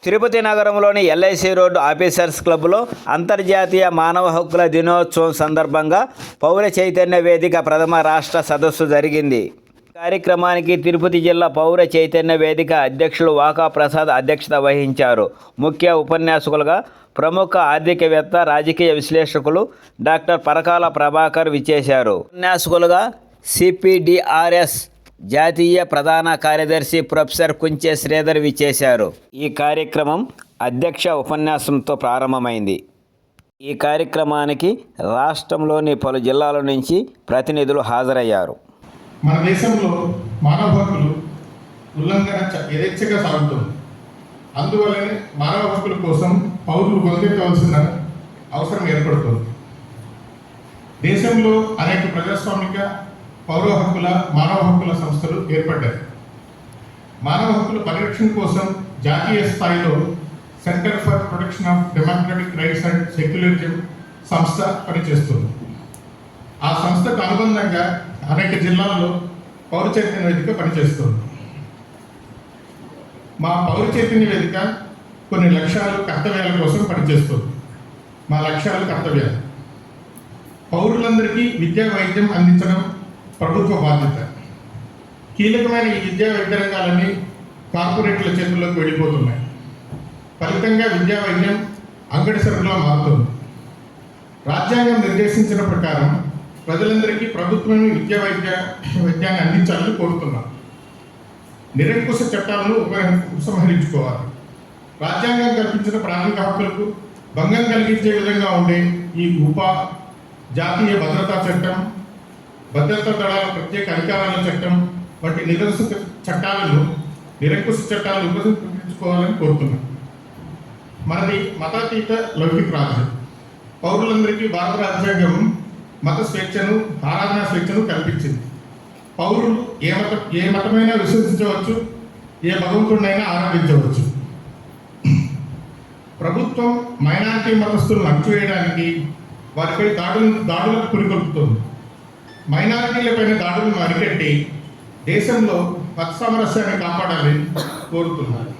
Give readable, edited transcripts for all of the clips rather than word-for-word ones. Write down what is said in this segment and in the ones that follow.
తిరుపతి నగరంలోని LIC road officers క్లబ్లో అంతర్జాతీయ మానవ హక్కుల దినోత్సవం సందర్భంగా పౌర చైతన్య వేదిక ప్రథమ రాష్ట్ర సదస్సు జరిగింది. కార్యక్రమానికి తిరుపతి జిల్లా పౌర చైతన్య వేదిక అధ్యక్షులు వాకా ప్రసాద్ అధ్యక్షత వహించారు. ముఖ్య ఉపన్యాసకులుగా ప్రముఖ ఆర్థికవేత్త, రాజకీయ విశ్లేషకులు డాక్టర్ పరకాల ప్రభాకర్ విచ్చేశారు. ఉపన్యాసకులుగా సిపిడిఆర్ఎస్ జాతీయ ప్రధాన కార్యదర్శి ప్రొఫెసర్ కుంచె శ్రీధర్ విచ్చేశారు. ఈ కార్యక్రమం అధ్యక్ష ఉపన్యాసంతో ప్రారంభమైంది. ఈ కార్యక్రమానికి రాష్ట్రంలోని పలు జిల్లాల నుంచి ప్రతినిధులు హాజరయ్యారు. మన దేశంలో మానవ హక్కులు ఉల్లంఘన యథేచ్ఛగా సాగుతుంది. అందువల్లనే మానవ హక్కుల కోసం పౌరులు గొంతెత్తవలసిన అవసరం ఏర్పడుతుంది. దేశంలో అనేక ప్రజాస్వామిక పౌర హక్కుల, మానవ హక్కుల సంస్థలు ఏర్పడ్డాయి. మానవ హక్కుల పరిరక్షణ కోసం జాతీయ స్థాయిలో centre for protection of democratic rights and secularism సంస్థ పనిచేస్తుంది. ఆ సంస్థకు అనుబంధంగా అనేక జిల్లాల్లో పౌర చైతన్య వేదిక పనిచేస్తుంది. మా పౌర చైతన్య వేదిక కొన్ని లక్ష్యాలు, కర్తవ్యాల కోసం పనిచేస్తుంది. మా లక్ష్యాలు, కర్తవ్యాలు: పౌరులందరికీ విద్యా వైద్యం అందించడం ప్రభుత్వ బాధ్యత. కీలకమైన ఈ విద్యా వైద్య రంగాలన్నీ కార్పొరేట్ల చేతుల్లోకి వెళ్ళిపోతున్నాయి. ఫలితంగా విద్యా వైద్యం అంగడి సరుకులా మారుతుంది. రాజ్యాంగం నిర్దేశించిన ప్రకారం ప్రజలందరికీ ప్రభుత్వం విద్యాన్ని అందించాలని కోరుతున్నాం. నిరంకుశ చట్టాలను ఉపసంహరించుకోవాలి. రాజ్యాంగం కల్పించిన ప్రాథమిక హక్కులకు భంగం కలిగించే విధంగా ఉండే ఈ జాతీయ భద్రతా చట్టం, భద్రతా దళాల ప్రత్యేక అధికారాల చట్టం వంటి నిరంకుశ చట్టాలను ఉపసంహరించుకోవాలని కోరుతున్నాం. మనది మతాతీత లౌకిక రాజ్యం. పౌరులందరికీ భారత రాజ్యాంగం మత స్వేచ్ఛను, ఆరాధనా స్వేచ్ఛను కల్పించింది. పౌరులు ఏ మతమైనా విశ్వసించవచ్చు, ఏ భగవంతుడినైనా ఆరాధించవచ్చు. ప్రభుత్వం మైనారిటీ మతస్థులను అణచివేయడానికి వారిపై దాడులకు పురికొల్పుతుంది. మైనారిటీలపైన దాడులను అరికట్టి దేశంలో మత సామరస్యాన్ని కాపాడాలని కోరుతున్నారు.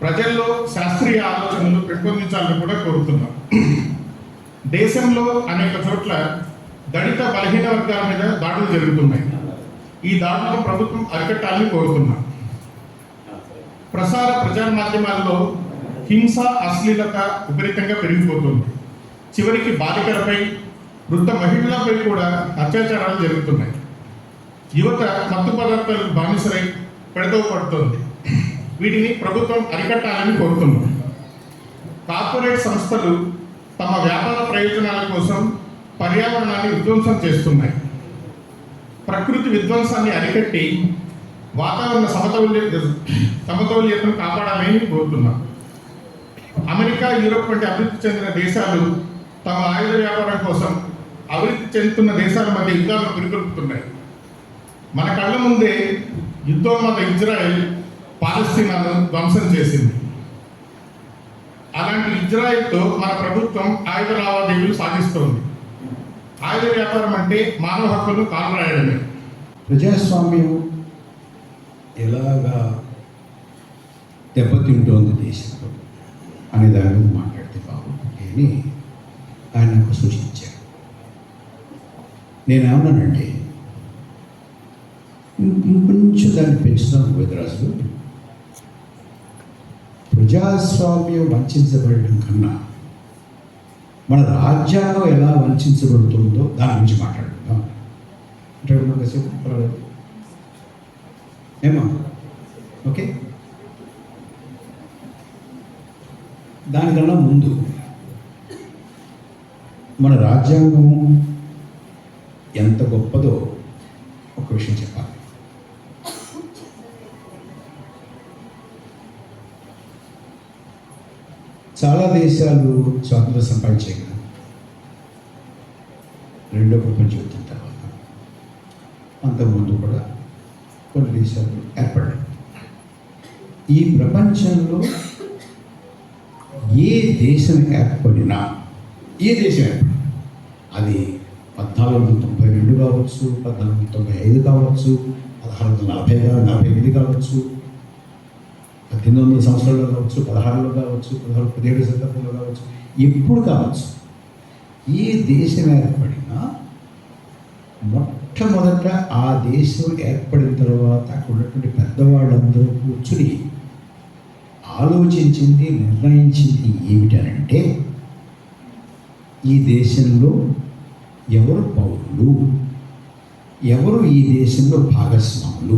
ప్రజల్లో శాస్త్రీయ ఆలోచనలు పెంపొందించాలని కూడా కోరుతున్నాం. దేశంలో అనేక చోట్ల దళిత, బలహీన వర్గాల మీద దాడులు జరుగుతున్నాయి. ఈ దాడులను ప్రభుత్వం అరికట్టాలని కోరుతున్నాం. ప్రచార మాధ్యమాల్లో హింస, అశ్లీలత విపరీతంగా పెరిగిపోతుంది. చివరికి బాలికలపై, వృద్ధ మహిళలపై కూడా అత్యాచారాలు జరుగుతున్నాయి. యువత మత్తు పదార్థాలకు బానిసలై పెడతో పడుతుంది. వీటిని ప్రభుత్వం అరికట్టాలని కోరుతున్నాం. కార్పొరేట్ సంస్థలు తమ వ్యాపార ప్రయోజనాల కోసం పర్యావరణాన్ని విధ్వంసం చేస్తున్నాయి. ప్రకృతి విధ్వంసాన్ని అరికట్టి వాతావరణ సమతౌల్యతను కాపాడాలని కోరుతున్నాం. అమెరికా, యూరోప్ వంటి అభివృద్ధి చెందిన దేశాలు తమ ఆయుధ వ్యాపారం కోసం అభివృద్ధి చెందుతున్న దేశాల మధ్య యుద్ధాలను పురికొల్పుతున్నాయి. మన కళ్ళ ముందే యుద్ధోన్మాద ఇజ్రాయెల్ పాలస్తీనాను ధ్వంసం చేసింది. అలాంటి ఇజ్రాయెల్తో మన ప్రభుత్వం ఆయుధ లావాదేవీలు సాగిస్తోంది. ఆయుధ వ్యాపారం అంటే మానవ హక్కులను కాలరాయడమే. ప్రజాస్వామ్యం ఎలాగా దెబ్బతింటోంది దేశంలో అనే దాని మీద మాట్లాడితే బాగుంటుంది అని ఆయన నాకు సూచించారు. నేనేమన్నానంటే ఇంకొంచెం దాన్ని పెంచుతాను. వేదరాజులు, ప్రజాస్వామ్యం వంచబడడం కన్నా మన రాజ్యాంగం ఎలా వంచబడుతుందో దాని గురించి మాట్లాడుకుందాం. కాసేపు ఏమా? ఓకే. దానికన్నా ముందు మన రాజ్యాంగం ఎంత గొప్పదో ఒక విషయం చెప్పాలి. చాలా దేశాలు స్వాతంత్రం సంపాదించగలరు రెండో ప్రపంచ యుద్ధం తర్వాత. అంతకుముందు కూడా కొన్ని దేశాలు ఏర్పడ్డాయి. ఈ ప్రపంచంలో ఏ దేశం ఏర్పడినా అది 1492 కావచ్చు, 1495 కావచ్చు, 1648 కావచ్చు, 1800 సంవత్సరాల్లో కావచ్చు, 16లో కావచ్చు, 17 శతాబ్దంలో కావచ్చు, ఎప్పుడు కావచ్చు, ఏ దేశం ఏర్పడినా మొట్టమొదట ఆ దేశం ఏర్పడిన తర్వాత అక్కడ ఉన్నటువంటి పెద్దవాళ్ళందరూ కూర్చుని ఆలోచించింది, నిర్ణయించింది ఏమిటనంటే ఈ దేశంలో ఎవరు పౌరులు, ఎవరు ఈ దేశంలో భాగస్వాములు,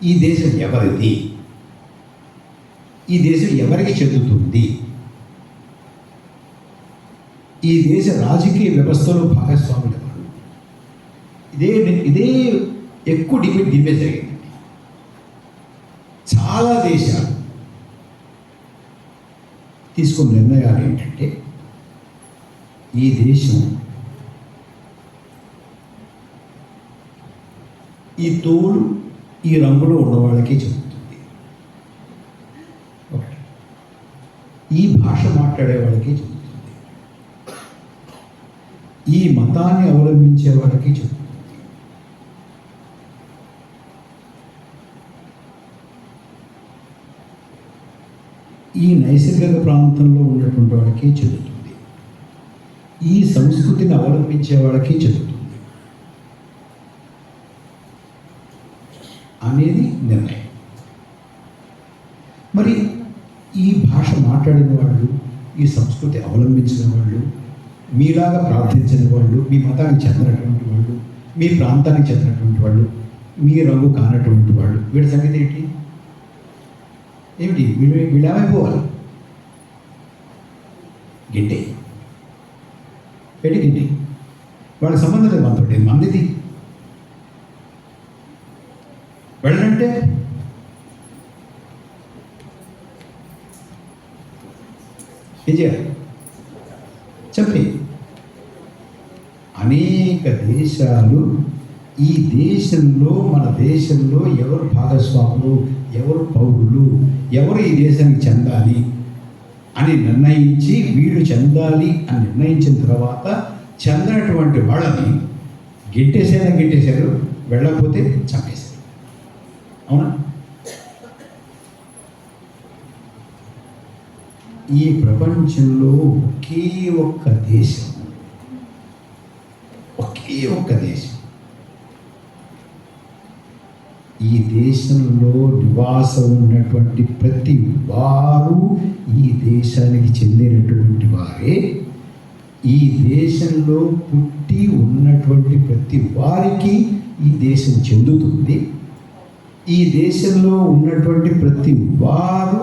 ఈ దేశం ఎవరిది, ఈ దేశం ఎవరికి చెందుతుంది, ఈ దేశ రాజకీయ వ్యవస్థలో భాగస్వాములు ఎవరు. ఇదే ఎక్కువ డిబేట్ జరిగింది. చాలా దేశాలు తీసుకున్న నిర్ణయాలు ఏంటంటే ఈ దేశం ఈ తోలు ఈ రంగులో ఉన్నవాళ్ళకే చెందుతుంది, ఒకటి ఈ భాష మాట్లాడే వాళ్ళకి చెందుతుంది, ఈ మతాన్ని అవలంబించే వాళ్ళకి చెందుతుంది, ఈ నైసర్గిక ప్రాంతంలో ఉన్నటువంటి వాళ్ళకి చెందుతుంది, ఈ సంస్కృతిని అవలంబించే వాళ్ళకి చెందుతుంది అనేది నిర్ణయం. మరి ఈ భాష మాట్లాడిన వాళ్ళు, ఈ సంస్కృతి అవలంబించిన వాళ్ళు, మీలాగా ప్రార్థించిన వాళ్ళు, మీ మతానికి చెందినటువంటి వాళ్ళు, మీ ప్రాంతానికి చెందినటువంటి వాళ్ళు, మీ రంగు కానటువంటి వాళ్ళు, వీళ్ళ సంగతి ఏంటి? ఏమిటి వీళ్ళేమైపోవాలి? గిడ్డే పెట్టి గిడ్డి వాళ్ళకి సంబంధం లేదు మనతో, మందిది వెళ్ళంటే ఏం చేయాలి? చెప్పి అనేక దేశాలు ఈ దేశంలో, మన దేశంలో ఎవరు భాగస్వాములు, ఎవరు పౌరులు, ఎవరు ఈ దేశానికి చెందాలి అని నిర్ణయించి, వీళ్ళు చెందాలి అని నిర్ణయించిన తర్వాత చెందినటువంటి వాళ్ళని గిట్టేశారు, వెళ్ళకపోతే చంపేశారు. అవునా? ఈ ప్రపంచంలో ఒకే ఒక్క దేశం ఈ దేశంలో నివాసం ఉన్నటువంటి ప్రతి వారు ఈ దేశానికి చెందినటువంటి వారే. ఈ దేశంలో పుట్టి ఉన్నటువంటి ప్రతి వారికి ఈ దేశం చెందుతుంది. ఈ దేశంలో ఉన్నటువంటి ప్రతి వారు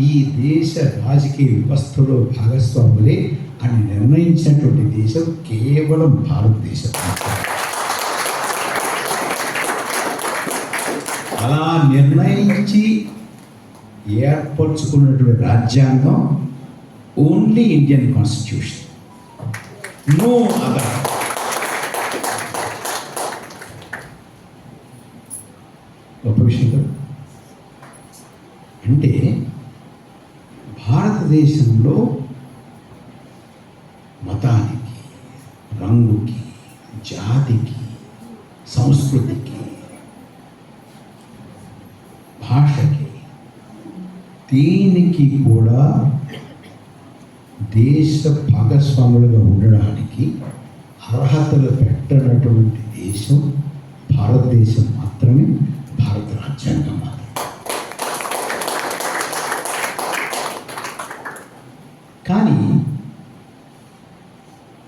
ఈ దేశ రాజకీయ వ్యవస్థలో భాగస్వాములే అని నిర్ణయించినటువంటి దేశం కేవలం భారతదేశం. అలా నిర్ణయించి ఏర్పరచుకున్నటువంటి రాజ్యాంగం only Indian constitution, no other. గొప్ప విషయం కదా. అంటే భారతదేశంలో మతానికి, రంగుకి, జాతికి, సంస్కృతికి, భాషకి, దీనికి కూడా దేశ భాగస్వాములుగా ఉండడానికి అర్హతలు పెట్టనటువంటి దేశం భారతదేశం మాత్రమే, భారత రాజ్యాంగం మాత్రమే. కానీ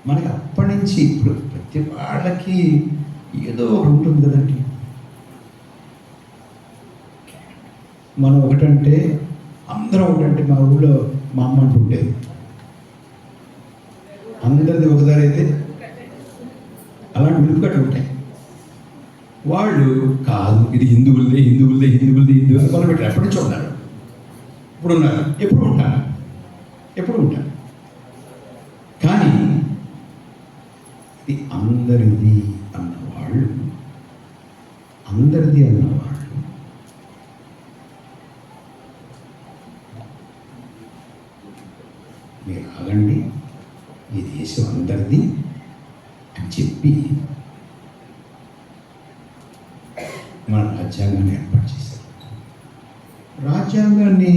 మనకి అప్పటి నుంచి ఇప్పుడు ప్రతి వాళ్ళకి ఏదో ఒకటి ఉంటుంది కదండి. మనం ఒకటంటే అందరం ఒకటంటే, మా ఊళ్ళో మా అమ్మ అంటూ ఉండేది, అందరిది ఒకదారి అయితే అలాంటి విలుకట్లు ఉంటాయి. వాళ్ళు కాదు, ఇది హిందువులదే హిందూ అని మొదలుపెట్టారు. ఎప్పటి నుంచో ఉన్నారు, ఇప్పుడు ఉన్నారు, ఎప్పుడు ఉంటారు. కానీ ఇది అందరిది అన్నవాళ్ళు మీరు ఆగండి, ఈ దేశం అందరిది అని చెప్పి మన రాజ్యాంగాన్ని ఏర్పాటు చేశారు. రాజ్యాంగాన్ని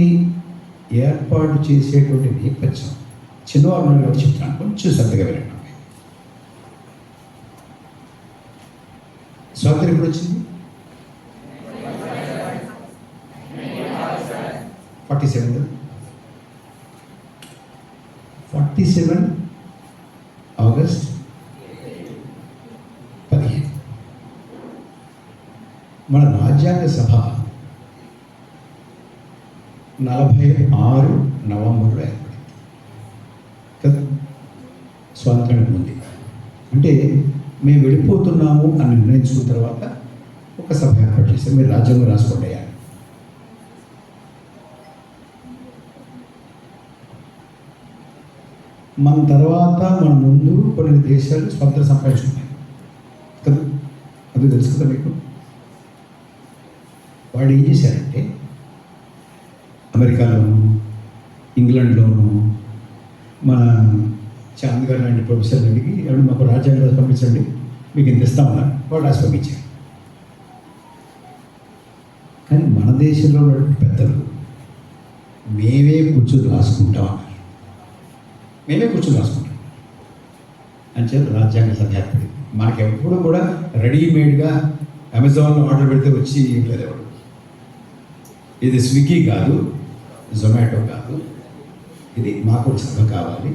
ఏర్పాటు చేసేటువంటి నేపథ్యం చిన్నవారు గారు చెప్తాను, కొంచెం శ్రద్ధగా వినండి. స్వాతంత్రం ఎప్పుడు వచ్చింది? 47 ఆగస్ట్ 15. మన రాజ్యాంగ సభ 46 నవంబర్లో ఏర్పడింది కదా, స్వాతంత్రానికి ఉంది. అంటే మేము వెళ్ళిపోతున్నాము అని నిర్ణయించుకున్న తర్వాత ఒక సభ ఏర్పాటు చేశాం. మీరు రాజ్యాంగం రాసుకోండి అయ్యా. మన తర్వాత మన ముందు కొన్ని దేశాలు స్వాతంత్రం సంపాదించుకున్నాయి కదా, అది తెలుసు కదా మీకు. వాళ్ళు ఏం చేశారంటే అమెరికాలోను, ఇంగ్లాండ్లోను మన చాంద్ గారు లాంటి ప్రొఫెసర్లు అడిగి ఎవరు మాకు రాజ్యాంగం రాసి పంపించండి, మీకు ఇంత ఇస్తామన్నారు. వాళ్ళు రాసి పంపించారు. కానీ మన దేశంలో ఉన్నటువంటి పెద్దలు మేమే కూర్చొని రాసుకుంటాం అన్నారు. మేమే కూర్చొని రాసుకుంటాం అని చెప్పి రాజ్యాంగ సభ ఏర్పడింది. మనకి ఎప్పుడు కూడా రెడీమేడ్గా అమెజాన్లో ఆర్డర్ పెడితే వచ్చి లేదు ఎవరు. ఇది స్విగ్గీ కాదు, జొమాటో కాదు, ఇది మాకు సభ కావాలి,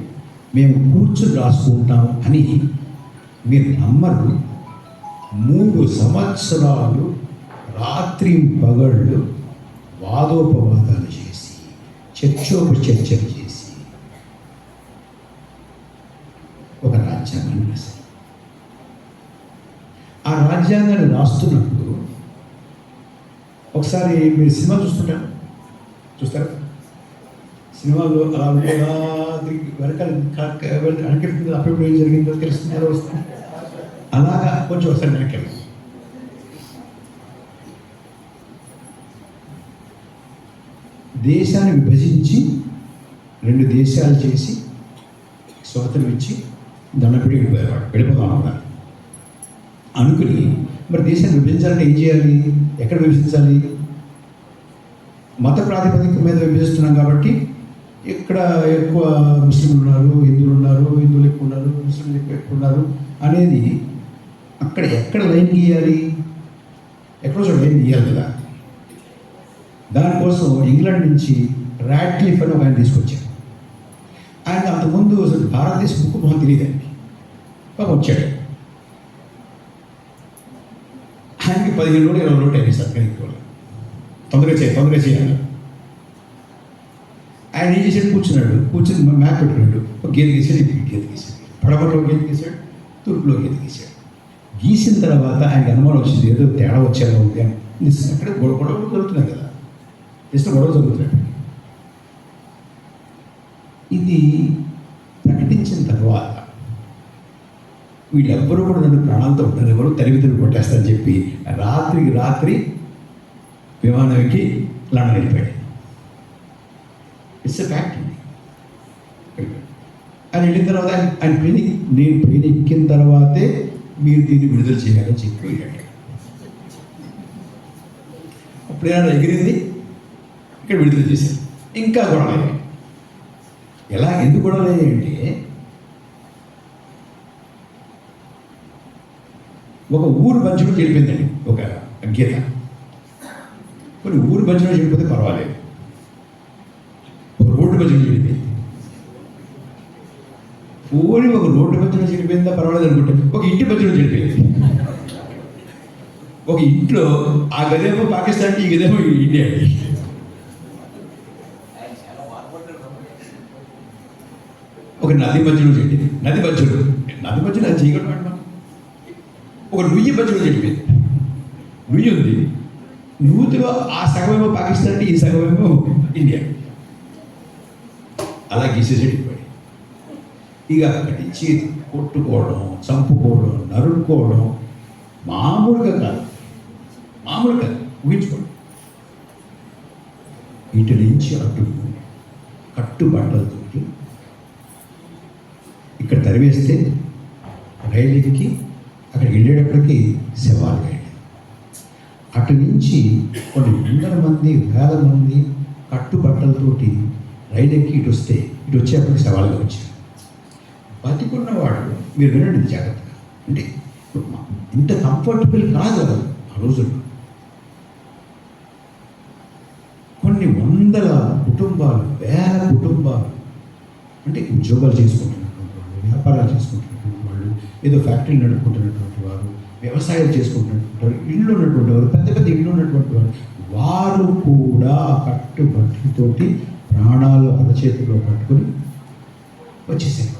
మేము కూర్చొని రాసుకుంటాము అని. మీరు నమ్మరు, 3 సంవత్సరాలు రాత్రి పగళ్ళు వాదోపవాదాలు చేసి చర్చలు చేసి ఒక రాజ్యాంగాన్ని రాశారు. ఆ రాజ్యాంగాన్ని రాస్తున్నప్పుడు ఒకసారి మీరు సినిమా చూస్తారా? సినిమాలో అలా వెనకాల వెనకెళ్తుంది, అప్పుడు ఏం జరిగిందో తెలుస్తుంది, ఎలా వస్తుంది, అలాగా కొంచెం ఒకసారి వెనకెళ్ళి దేశాన్ని విభజించి 2 దేశాలు చేసి స్వాతంత్రం ఇచ్చి దండపిడి వెళ్ళిపోతాం అన్నారు అనుకుని, మరి దేశాన్ని విభజించాలంటే ఏం చేయాలి? ఎక్కడ విభజించాలి? మత ప్రాతిపదిక మీద విభజిస్తున్నాం కాబట్టి ఇక్కడ ఎక్కువ ముస్లింలు ఉన్నారు, హిందువులు ఎక్కువ ఉన్నారు, ముస్లింలు ఎక్కువ ఉన్నారు అనేది అక్కడ ఎక్కడ లైన్ గీయాలి? ఎక్కడో చోట లైన్ గీయాలి కదా. దానికోసం ఇంగ్లాండ్ నుంచి రాడ్క్లిఫ్ అని ఒక ఆయన తీసుకొచ్చారు. ఆయన అంతకుముందు అసలు భారతదేశం ముక్కు మొహం తెలియదండి, పాపం వచ్చాడు. ఆయనకి 15 రోజులు 20 రోజులు అయింది సార్. తొందరగా చేయాలి. ఆయన ఏం చేశాడు? కూర్చుని మ్యాప్ పెట్టుకున్నాడు. ఒక గీత గీసాడు, ఇది గీత గీసాడు, పడమరలో గీత గీసాడు, తూర్పులో గీత గీసాడు. గీసిన తర్వాత ఆయనకి అనుమానం వచ్చింది, ఏదో తేడా వచ్చేలా ఉంది అని. అక్కడ గొడవలు జరుగుతున్నాయి కదా, గొడవలు జరుగుతున్నాయి. ఇది ప్రకటించిన తర్వాత వీళ్ళెవ్వరూ కూడా నన్ను ప్రాణాలతో ఉంటారు, ఎవరు తరిమితలు కొట్టేస్తారని చెప్పి రాత్రి విమానం ఎక్కి లండన్ వెళ్ళిపోయాడు. It's a fact. ఆయన వెళ్ళిన తర్వాత ఆయన ట్రైన్ ఎక్కిన తర్వాతే మీరు దీన్ని విడుదల చేయాలని చెప్పి వెళ్ళాడు. అప్పుడు ఏమైనా ఎగిరింది, ఇక్కడ విడుదల చేశారు. ఇంకా గొడవలు. ఎందుకు గొడవలు అంటే ఒక ఊరు మధ్యలో చెడిపోయిందండి ఒక గీత. కొన్ని ఊరు మధ్యలో చెడిపోతే పర్వాలేదు, ఒక రోడ్డు మధ్యలో చెడిపోయింది. ఊరి ఒక రోడ్డు మధ్యలో చెడిపోయిందా పర్వాలేదు అనుకుంటే ఒక ఇంటి మధ్యలో చెడిపోయింది. ఒక ఇంట్లో ఆ గదేమో పాకిస్తాన్, ఈ గదేమో ఇండియా. ఒక నది మధ్యలో చెడిపోయింది. నది మధ్యలో అది చేయగలమా? ఒక నుయ్యి మధ్యలో చెడిపోయింది. నుయ్యి ఉంది, నూతిలో ఆ సగమేమో పాకిస్తాన్, ఈ సగమేమో ఇండియా. అలా గీసేసి వెళ్ళిపోయాడు. ఇక అక్కడి నుంచి కొట్టుకోవడం, చంపుకోవడం, నరుక్కోవడం మామూలుగా కాదు, ఊహించుకోండి. ఇటు నుంచి అటు కట్టుబట్టలతో ఇక్కడ తరివేస్తే రైలు ఎక్కి అక్కడికి వెళ్ళేటప్పటికి శవాలు వెళ్ళాయి. అటు నుంచి కొన్ని వందల మంది వేల మంది కట్టుబట్టలతోటి రైలు ఎక్కి ఇటు వస్తే ఇటు వచ్చేప్పటికి సవాళ్ళగా వచ్చారు. బతికున్నవాడు మీరు వినండి ఇది జాగ్రత్తగా, అంటే ఇంత కంఫర్టబుల్ కాదు అది ఆ రోజుల్లో. కొన్ని వందల కుటుంబాలు, వేల కుటుంబాలు, అంటే ఉద్యోగాలు చేసుకుంటున్నటువంటి వాళ్ళు, వ్యాపారాలు చేసుకుంటున్నటువంటి వాళ్ళు, ఏదో ఫ్యాక్టరీలు నడుపుకుంటున్నటువంటి వారు, వ్యవసాయాలు చేసుకుంటున్నటువంటి వారు, ఇళ్ళు ఉన్నటువంటి వారు, పెద్ద పెద్ద ఇళ్ళు ఉన్నటువంటి వారు, వారు కూడా కట్టుబట్టుతోటి ప్రాణాలు అరచేతిలో పట్టుకొని వచ్చేసారు.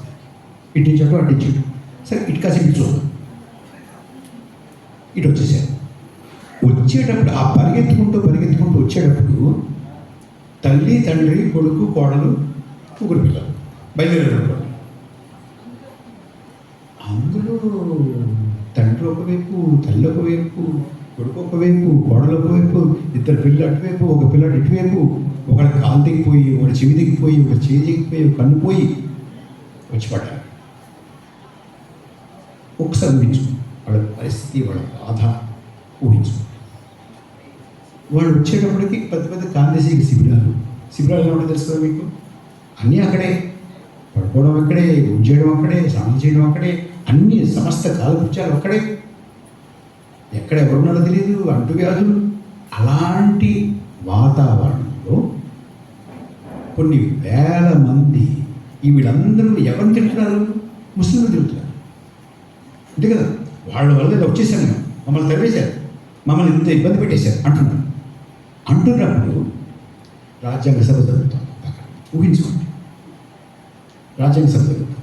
ఇటు నుంచి అటు అటు ఇటు, సరే ఇటు కాసేపు ఇటు చూద్దాం, ఇటు వచ్చేసారు. వచ్చేటప్పుడు ఆ పరిగెత్తుకుంటూ వచ్చేటప్పుడు తల్లి, తండ్రి, కొడుకు, కోడలు, ముగ్గురు పిల్లలు బయలుదేరేటప్పుడు అందులో తండ్రి ఒకవైపు, తల్లి ఒకవైపు, కొడుకు ఒకవైపు, కోడలు ఒకవైపు, ఇద్దరు పిల్లలు అటువైపు, ఒక పిల్లడు ఇటువైపు, ఒకటి కాలు దిగిపోయి, ఒకటి చెవి దిగిపోయి, ఒకటి చేయి దిగిపోయి, ఒక కన్ను పోయి వచ్చి పడ్డారు. ఒకసారి ఊహించు వాళ్ళ పరిస్థితి, వాళ్ళ బాధ ఊహించు. వాళ్ళు వచ్చేటప్పటికి పెద్ద పెద్ద కాందేశీక శిబిరాలు ఏమంటే తెలుసు కదా మీకు, అన్నీ అక్కడే, పడుకోవడం అక్కడే, చేయడం అక్కడే, స్నానం చేయడం అక్కడే, అన్ని సమస్త కాలకృత్యాలు అక్కడే, ఎక్కడ ఎవరున్నారో తెలియదు, అంటువ్యాధులు. అలాంటి వాతావరణంలో కొన్ని వేల మంది వీళ్ళందరూ ఎవరిని తింటున్నారు? ముస్లింలు తింటున్నారు. అంతే కదా, వాళ్ళ వల్ల వచ్చేసాను, మమ్మల్ని తరివేశారు, మమ్మల్ని ఇంత ఇబ్బంది పెట్టేశారు అంటున్నప్పుడు రాజ్యాంగ సభ జరుగుతాం. ఊహించుకోండి, రాజ్యాంగ సభ జరుగుతాం.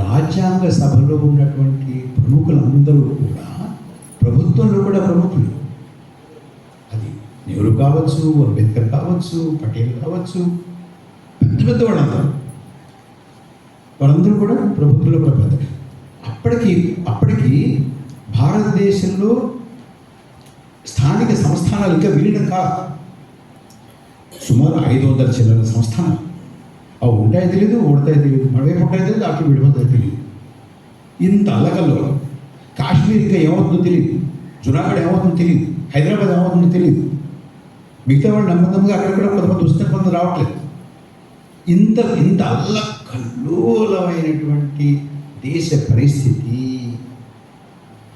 రాజ్యాంగ సభలో ఉన్నటువంటి ప్రముఖులందరూ కూడా ప్రభుత్వంలో కూడా ప్రముఖులు. అది నెహ్రూ కావచ్చు, అంబేద్కర్ కావచ్చు, పటేల్ కావచ్చు, పెద్ద పెద్ద వాళ్ళందరూ కూడా ప్రభుత్వంలో కూడా పెద్ద. అప్పటికి భారతదేశంలో స్థానిక సంస్థానాలు ఇంకా విలీనం కాదు. సుమారు 500 చిల్లర సంస్థానాలు. అవి ఉంటాయో తెలియదు, ఓడతాయో తెలియదు, మడవైపు ఉంటాయో తెలియదు, అటు విడిపోతాయో తెలియదు. ఇంత అల్లకల్లో కాశ్మీర్ ఇంకా ఏమవుతుందో తెలియదు, జునాగఢ్ ఏమవుతుందో తెలియదు, హైదరాబాద్ ఏమవుతుందో తెలియదు. మిగతా వాళ్ళు నెమ్మదిగా అక్కడక్కడ కొంతమంది వస్తే కొంతమంది రావట్లేదు. ఇంత అల్లకల్లోలమైనటువంటి దేశ పరిస్థితి,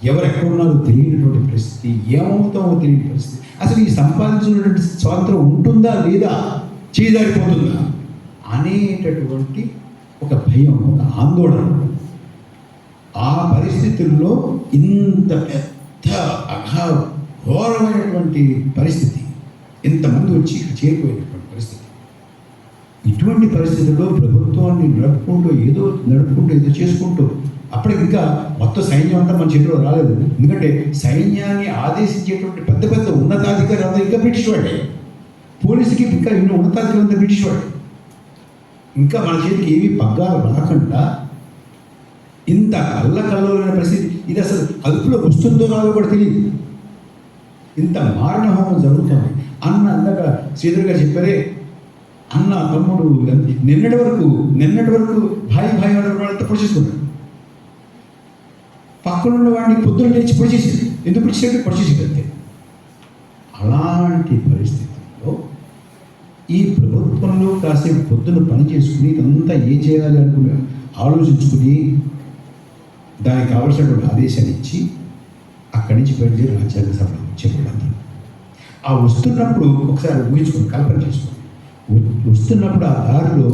ఎవరు ఎక్కడున్నారో తెలియనటువంటి పరిస్థితి, ఏమవుతామో తెలియని పరిస్థితి. అసలు ఈ సంపాదించినటువంటి స్వాతంత్రం ఉంటుందా లేదా, చేదారిపోతుందా అనేటటువంటి ఒక భయం, ఒక ఆందోళన. ఆ పరిస్థితుల్లో ఇంత పెద్ద ఘోరమైనటువంటి పరిస్థితి, ఇంతమంది వచ్చి ఇక్కడ చేరిపోయినటువంటి పరిస్థితి. ఇటువంటి పరిస్థితుల్లో ప్రభుత్వాన్ని నడుపుకుంటూ ఏదో చేసుకుంటూ, అప్పటికి ఇంకా మొత్తం సైన్యం అంతా మన చేతిలో రాలేదు. ఎందుకంటే సైన్యాన్ని ఆదేశించేటువంటి పెద్ద పెద్ద ఉన్నతాధికారులు అంతా ఇంకా బ్రిటిష్ వాడే, పోలీసుకి ఇంకా ఎన్నో ఉన్నతాధికారులు అంతా బ్రిటిష్ వాడే. ఇంకా మన చేతికి ఏమీ పగ్గాలు రాకుండా ఇంత అల్లకల్లోలైన పరిస్థితి. ఇది అసలు అదుపులో వస్తుందో రాదో కూడా తెలియదు. ఇంత మారణ హోమం జరుగుతుంది. అందాక శ్రీధర్ గారు చెప్పారే, అన్న తమ్ముడు నిన్నటి వరకు భాయి వాళ్ళంతా పొడిచేసుకున్నాడు. పక్కనున్న వాడిని పొద్దున లేచి పొడిచేసాడు. ఎందుకు పొడిచేసాడు అంతే. అలాంటి పరిస్థితుల్లో ఈ ప్రభుత్వంలో కాసేపు పొద్దున పని చేసుకుని ఇదంతా ఏం చేయాలి అనుకుని ఆలోచించుకుని దానికి కావలసినటువంటి ఆదేశాలు ఇచ్చి అక్కడి నుంచి బయలుదేరి రాజ్యాంగ సభలో వచ్చేవాళ్ళందరూ. ఆ వస్తున్నప్పుడు ఒకసారి ఊహించుకొని కల్పన చేసుకోండి. వస్తున్నప్పుడు ఆ దారిలో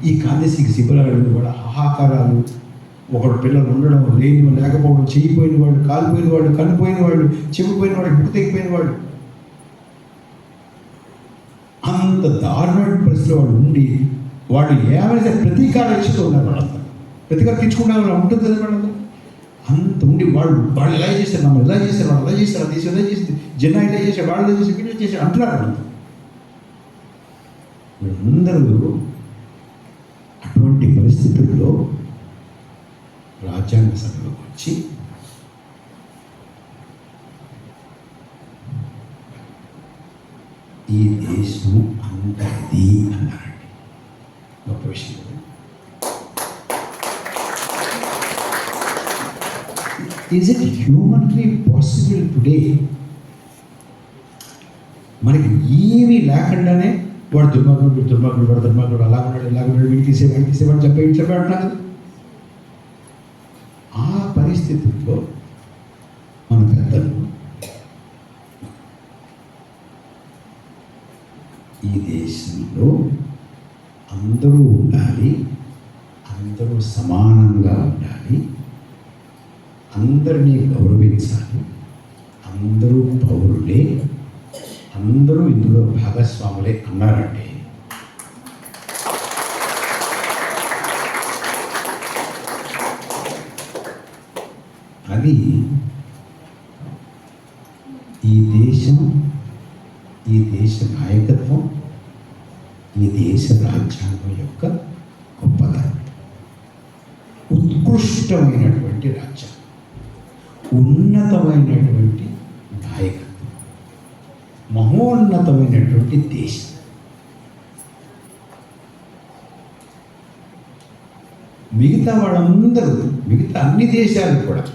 ఈ కాందేశీక శిబిరాలు, వాళ్ళ హాహాకారాలు, ఒకడు పిల్లలు ఉండడం, లేని లేకపోవడం, చెయ్యిపోయిన వాళ్ళు, కాలిపోయిన వాళ్ళు, కన్నుపోయిన వాళ్ళు, చెవిపోయిన వాళ్ళు, ముక్కు తెగిపోయిన వాళ్ళు, అంత దారుణమైన పరిస్థితిలో వాళ్ళు ఉండి వాళ్ళు ఏమైనా ప్రతీకారం ఇచ్చుతూ ఉన్నారు. వాళ్ళంతా ప్రతీకారం తెచ్చుకుంటారు ఉంటుంది కదా వాళ్ళంతా. అంత ఉండి వాళ్ళు ఎలా చేశారు, మనం ఎలా చేశారు, వాళ్ళు ఎలా చేశారు, ఆ దేశం ఎలా చేసింది, జనా ఇలా చేశారు, వాళ్ళు ఎలా చేసి వీళ్ళు చేశారు అంటున్నారు. వాళ్ళంతా వీళ్ళందరూ అటువంటి పరిస్థితుల్లో రాజ్యాంగ సభలోకి వచ్చి ఈ దేశం అందరిది అన్నారండి. గొప్ప విషయం. Is it humanly possible today లేకుండానే వాడు దుర్మార్గుడు దుర్మార్గుడు వాడు దుర్మార్గుడు అలా ఉన్నాడు ఇలా ఉన్నాడు వీడికి తీసేవాడు చెప్పే అంటున్నారు. ఆ పరిస్థితుల్లో మన పెద్దలు ఈ దేశంలో అందరూ ఉండాలి, అందరూ సమానంగా ఉండాలి, అందరినీ గౌరవించాలి, అందరూ పౌరులే, అందరూ ఇందులో భాగస్వాములే అన్నారంటే అది ఈ దేశం, ఈ దేశ నాయకత్వం, ఈ దేశ రాజ్యాంగం యొక్క గొప్పతనం. ఉత్కృష్టమైనటువంటి రాజ్యాంగం, ఉన్నతమైనటువంటి నాయకత్వం, మహోన్నతమైనటువంటి దేశం. మిగతా వాళ్ళందరూ, మిగతా అన్ని దేశాలు కూడా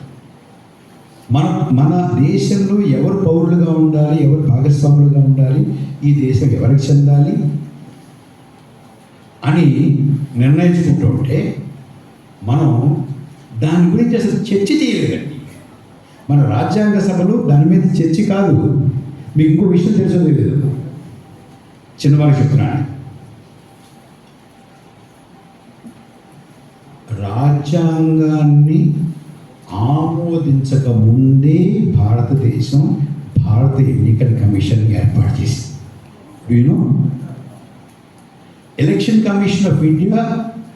మన దేశంలో ఎవరు పౌరులుగా ఉండాలి, ఎవరు భాగస్వాములుగా ఉండాలి, ఈ దేశం ఎవరికి చెందాలి అని నిర్ణయించుకుంటూ ఉంటే మనం దాని గురించి అసలు చర్చ చేయలేదండి. మన రాజ్యాంగ సభలో దాని మీద చర్చ కాదు. మీకు ఇంకో విషయం తెలుసో తెలియదు, చిన్నవారికి చెప్తున్నాను. రాజ్యాంగాన్ని ఆమోదించక ముందే భారతదేశం భారత ఎన్నికల కమిషన్ ఏర్పాటు చేసింది. You know, election commission of India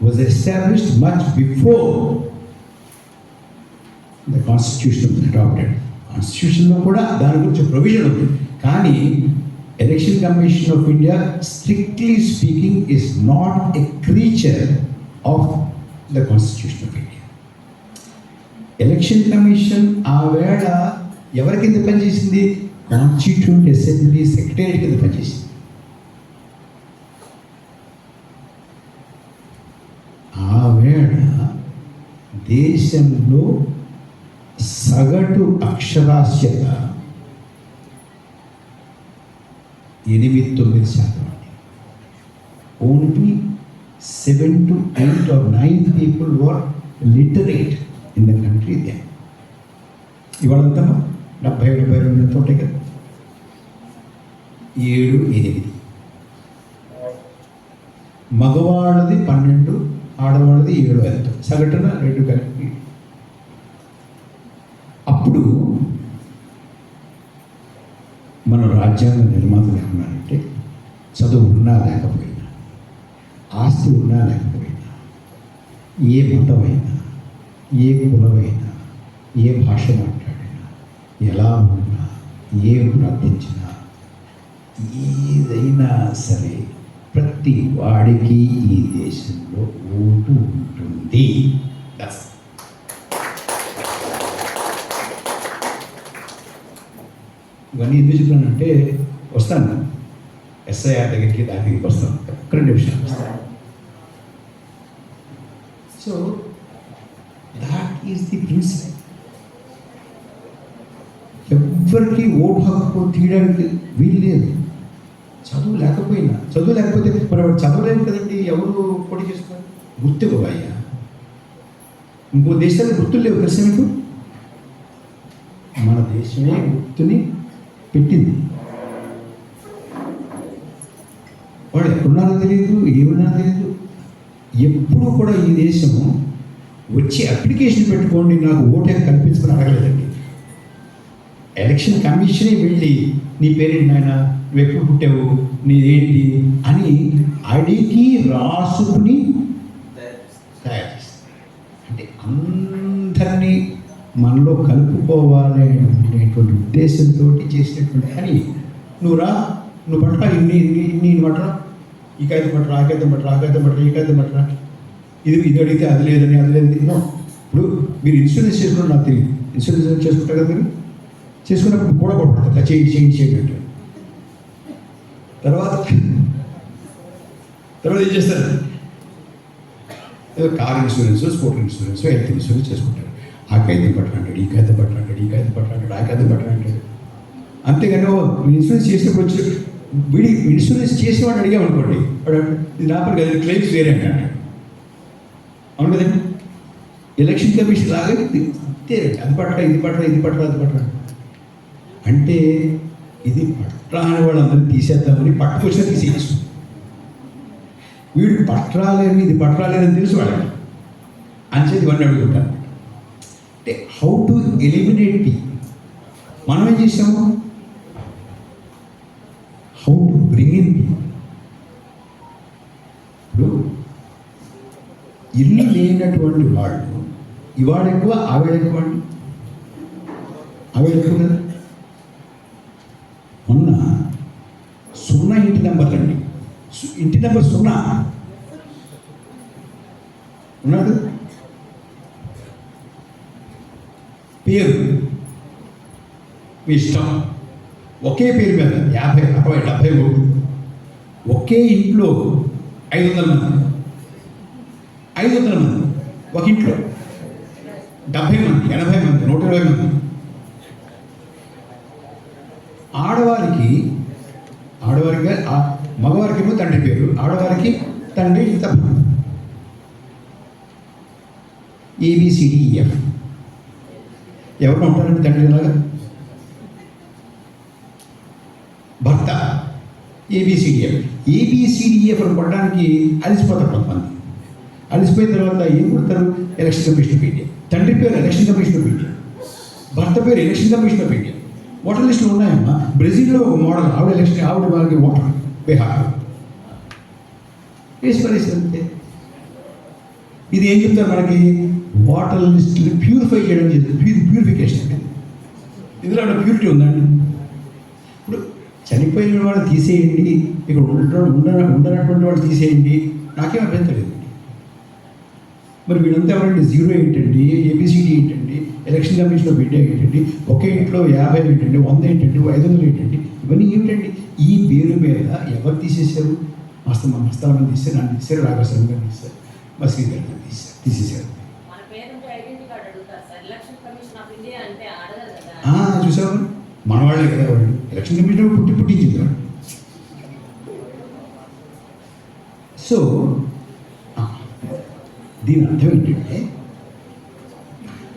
was established much before the constitution adopted. కాన్స్టిట్యూషన్లో కూడా దాని గురించి ప్రొవిజన్ ఉంది. కానీ election commission of India strictly speaking is not a creature of the constitution of India. Election commission ఆ వేళ ఎవరి కింద పనిచేసింది? కాన్స్టిట్యూంట్ అసెంబ్లీ సెక్రటరీ కింద పనిచేసింది. ఆ వేళ దేశంలో సగటు అక్షరాస్యత 8-9%. Only 7 to 8 or 9 people were literate in the country then. ఇవాళంతా 70-72 ఎంత ఉంటాయి కదా, 7-8. మగవాళ్ళది 12, ఆడవాళ్ళది 7 ఎంత, సగటున 2 కలిపి. అప్పుడు మన రాజ్యాంగ నిర్మాతలు ఏమన్నారంటే, చదువు ఉన్నా లేకపోయినా, ఆస్తి ఉన్నా లేకపోయినా, ఏ మతమైనా, ఏ కులమైనా, ఏ భాష మాట్లాడినా, ఎలా ఉన్నా, ఏ ప్రార్థించినా, ఏదైనా సరే ప్రతి వాడికి ఈ దేశంలో ఓటు ఉంటుంది. ఇవన్నీ ఎందుకు చెప్తానంటే, వస్తాను ఎస్ఐఆర్ దగ్గరికి, దాని దగ్గరికి వస్తాను, 2 నిమిషాలు వస్తాను. So that is the principle. ఎవరికి ఓటు హక్కు తీయడానికి వీలు లేదు. చదువు లేకపోతే మరి వాడు చదవలేదు కదండి, ఎవరు పోటీ చేస్తున్నారు? గుర్తు ఇవ్వయ్యా. ఇంకో దేశాలు గుర్తులు లేవు తెలుసా మీకు? మన దేశమే గుర్తుని పెట్టింది. వాడు ఎక్కడున్నారో తెలియదు, ఏమన్నారో తెలియదు. ఎప్పుడు కూడా ఈ దేశం వచ్చి అప్లికేషన్ పెట్టుకోండి నాకు ఓటు కల్పించమని అడగలేదండి. ఎలక్షన్ కమిషనే వెళ్ళి నీ పేరేంటి నాయన, నువ్వు ఎప్పుడు పుట్టావు, నీదేంటి అని అడిగి రాసుకుని తయారు చేస్తారు. అంటే అందరినీ మనలో కలుపుకోవాలి అనేటువంటి ఉద్దేశంతో చేసినటువంటి పని. నువ్వు పట్టరా, ఇన్ని పట్టరా, ఈ కాగితం పట్టరా, ఆ కాగితం పట్టరా, ఆ కాగితం పట్టరా, ఈ కాగితం పట్టరా, ఇది అడిగితే అది లేదని ఇప్పుడు మీరు ఇన్సూరెన్స్ చేసుకుని నాకు తెలియదు. ఇన్సూరెన్స్ చేసుకుంటారు కదా మీరు, చేసుకున్నప్పుడు కూడా పడుతుంది చేయండి అంటే. తర్వాత ఏం చేస్తారు? Car insurance, scooter insurance, health insurance చేసుకుంటారు. ఆ కాగితం పట్టంటాడు, ఈ కాగితం పట్టంటాడు, ఈ కాగితం పట్టంటాడు, ఆ కాగితం పట్టంటాడు. అంతేగాని ఇన్సూరెన్స్ చేసినప్పుడు వచ్చి వీడి ఇన్సూరెన్స్ చేసేవాడు అడిగామనుకోండి, వాడు ఇది నా పని కదా, క్లెయిమ్స్ వేరే అంటాడు. అవును కదండి, ఎలక్షన్ కమిషన్ లాగా అంతే, అది పట్ల ఇది పట్ల ఇది పట్ల అది పట్ల అంటే ఇది పట్ల అని వాళ్ళందరినీ తీసేద్దామని పట్టుకొచ్చినా తీసేయచ్చు. వీడు పట్టాలేని ఇది పట్టాలేదని తెలుసు వాళ్ళకి, అంచేది ఇవన్నీ అడుగుతుంటారు. అంటే హౌ టు ఎలిమినేట్ ది, మనం ఏం చేసాము, how to bring in the. ఇప్పుడు ఇల్లు లేనటువంటి వాళ్ళు ఇవాళ ఎక్కువ ఆవేళ ఎక్కువ అండి, ఆవేళ ఎక్కువ కదా. మొన్న 0 ఇంటి నెంబర్లు అండి, ఇంటి నెంబర్ 0 ఉన్నాడు. పేరు మీ ఇష్టం, ఒకే పేరు మీద 50, 60, 70 ఓట్లు, ఒకే ఇంట్లో 500 మంది, 500 మంది ఒక ఇంట్లో, 70 మంది, 80 మంది, 120 మంది. ఆడవారికి మగవారికి ఏమో తండ్రి పేరు, ఆడవారికి తండ్రి ఇంత ABCDEF. ఎవరు ఉంటారండి తండ్రి లాగా? భర్త ABCDEF అని కొట్టడానికి అలిసిపోతారు కొంతమంది. అలిసిపోయిన తర్వాత ఏం కొడతారు? Election commission of India. తండ్రి పేరు ఎలక్షన్ కమిషన్ ఆఫ్ ఇండియా, భర్త పేరు election commission of India. Voter లిస్టులు ఉన్నాయమ్మా. బ్రెజిల్లో ఒక మోడల్, ఆవిడ వాళ్ళకి ఓటర్ బీహార్ వేసి పరిస్థితి అంతే. ఇది ఏం చెప్తారు మనకి? ఓటర్ లిస్టులు ప్యూరిఫై చేయడం చేస్తుంది, ప్యూరిఫికేషన్ అనేది. ఇందులో ప్యూరిటీ ఉందండి. ఇప్పుడు చనిపోయిన వాళ్ళు తీసేయండి, ఇక్కడ ఉండనటువంటి వాళ్ళు తీసేయండి, నాకేం అభ్యంతరం లేదు. మరి వీళ్ళంతా ఎవరండి? 0 ఏంటండి, ABCD ఏంటండి, ఎలక్షన్ కమిషన్ ఆఫ్ ఇండియా ఏంటండి, ఒకే ఇంట్లో 50 ఏంటండి, 100 ఏంటండి, 500 ఏంటండి, ఇవన్నీ ఏమిటండి? ఈ పేరు మీద ఎవరు తీసేశారు? మస్తామని తీశారు, నన్ను తీశారు, రాఘవశర్మ గారు తీశారు, మా శ్రీధర్ గారు తీసేశారు. చూసావు, మన వాళ్ళే కదా వాళ్ళు. ఎలక్షన్ కమిషన్ పుట్టించింది వాళ్ళు. సో దీని అర్థం ఏంటంటే,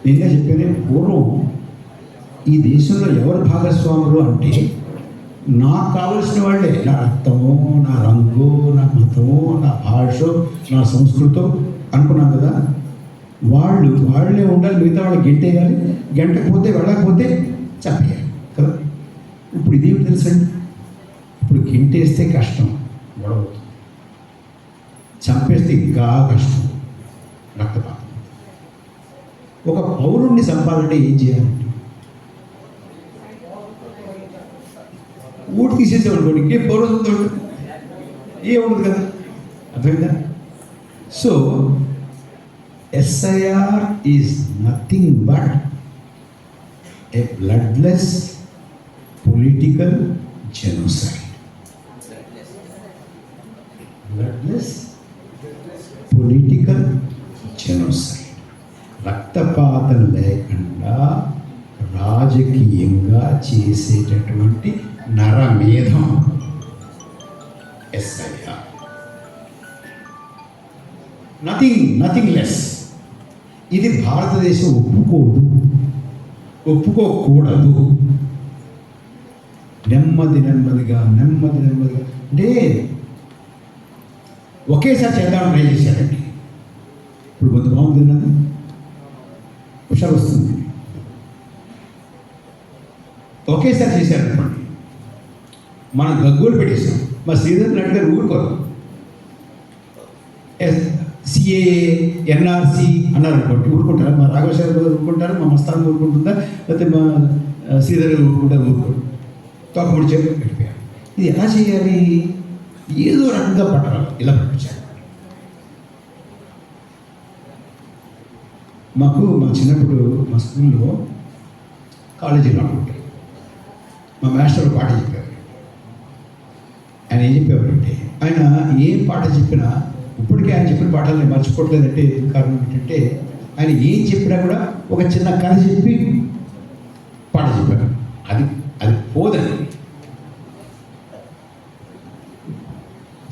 నిన్న చెప్పానే, పూర్వం ఈ దేశంలో ఎవరు భాగస్వాములు అంటే నాకు కావలసిన వాళ్ళే, నా రక్తమో, నా రంగు, నా మతమో, నా భాష, నా సంస్కృతం అనుకున్నాం కదా. వాళ్ళే ఉండాలి, మిగతా వాళ్ళు గెంటేయాలి, గెంటకపోతే వెళ్ళకపోతే చంపేయాలి కదా. ఇప్పుడు ఇదేమిటి తెలుసండి, ఇప్పుడు గెంటేస్తే కష్టం, గొడవవుతుంది. చంపేస్తే ఇంకా కష్టం, రక్తపాతం. ఒక పౌరుణ్ణి చంపాలంటే ఏం చేయాలంటే, ఓటు తీసేసేవాళ్ళు, ఇంకే పౌరుడు ఏ ఉండదు కదా, అర్థమైందా? So SIR is nothing but A bloodless political genocide. Bloodless political genocide. రక్తపాతం లేకుండా రాజకీయంగా చేసేటటువంటి నరమేధం SIR. Nothing less. ఇది భారతదేశం ఒప్పుకోకూడదు. నెమ్మదిగా అంటే ఒకేసారి చేద్దామని ట్రై చేశారండి. ఇప్పుడు కొంత బాగుంది, హుషారు వస్తుంది. ఒకేసారి చేశారనుకోండి, మనం గగ్గోలు పెట్టేసాం. మా శ్రీధర్ రెడ్డి గారు ఊరుకోరు. CAA NRC అన్నారనుకోండి, ఊరుకుంటారా? మా రాఘవశర్మ గారు ఊరుకుంటారు, మా మస్తాన్ ఊరుకుంటుందా, లేకపోతే మా శ్రీధర్ గారు ఊరుకోరు. తోకముడి చేతులు పెట్టిపోయారు. ఇది ఎలా చేయాలి? ఏదో రకంగా పట్టాలి, ఇలా పట్టించారు. మా చిన్నప్పుడు మా స్కూల్లో కాలేజీలో అనుకుంటారు, మా మాస్టర్ పాట చెప్పారు. ఆయన ఏం చెప్పేవారంటే, ఆయన ఏం పాట చెప్పినా, ఇప్పటికీ ఆయన చెప్పిన పాటలు నేను మర్చిపోవట్లేదంటే కారణం ఏంటంటే, ఆయన ఏం చెప్పినా కూడా ఒక చిన్న కథ చెప్పి పాట చెప్పారు. అది పోదండి.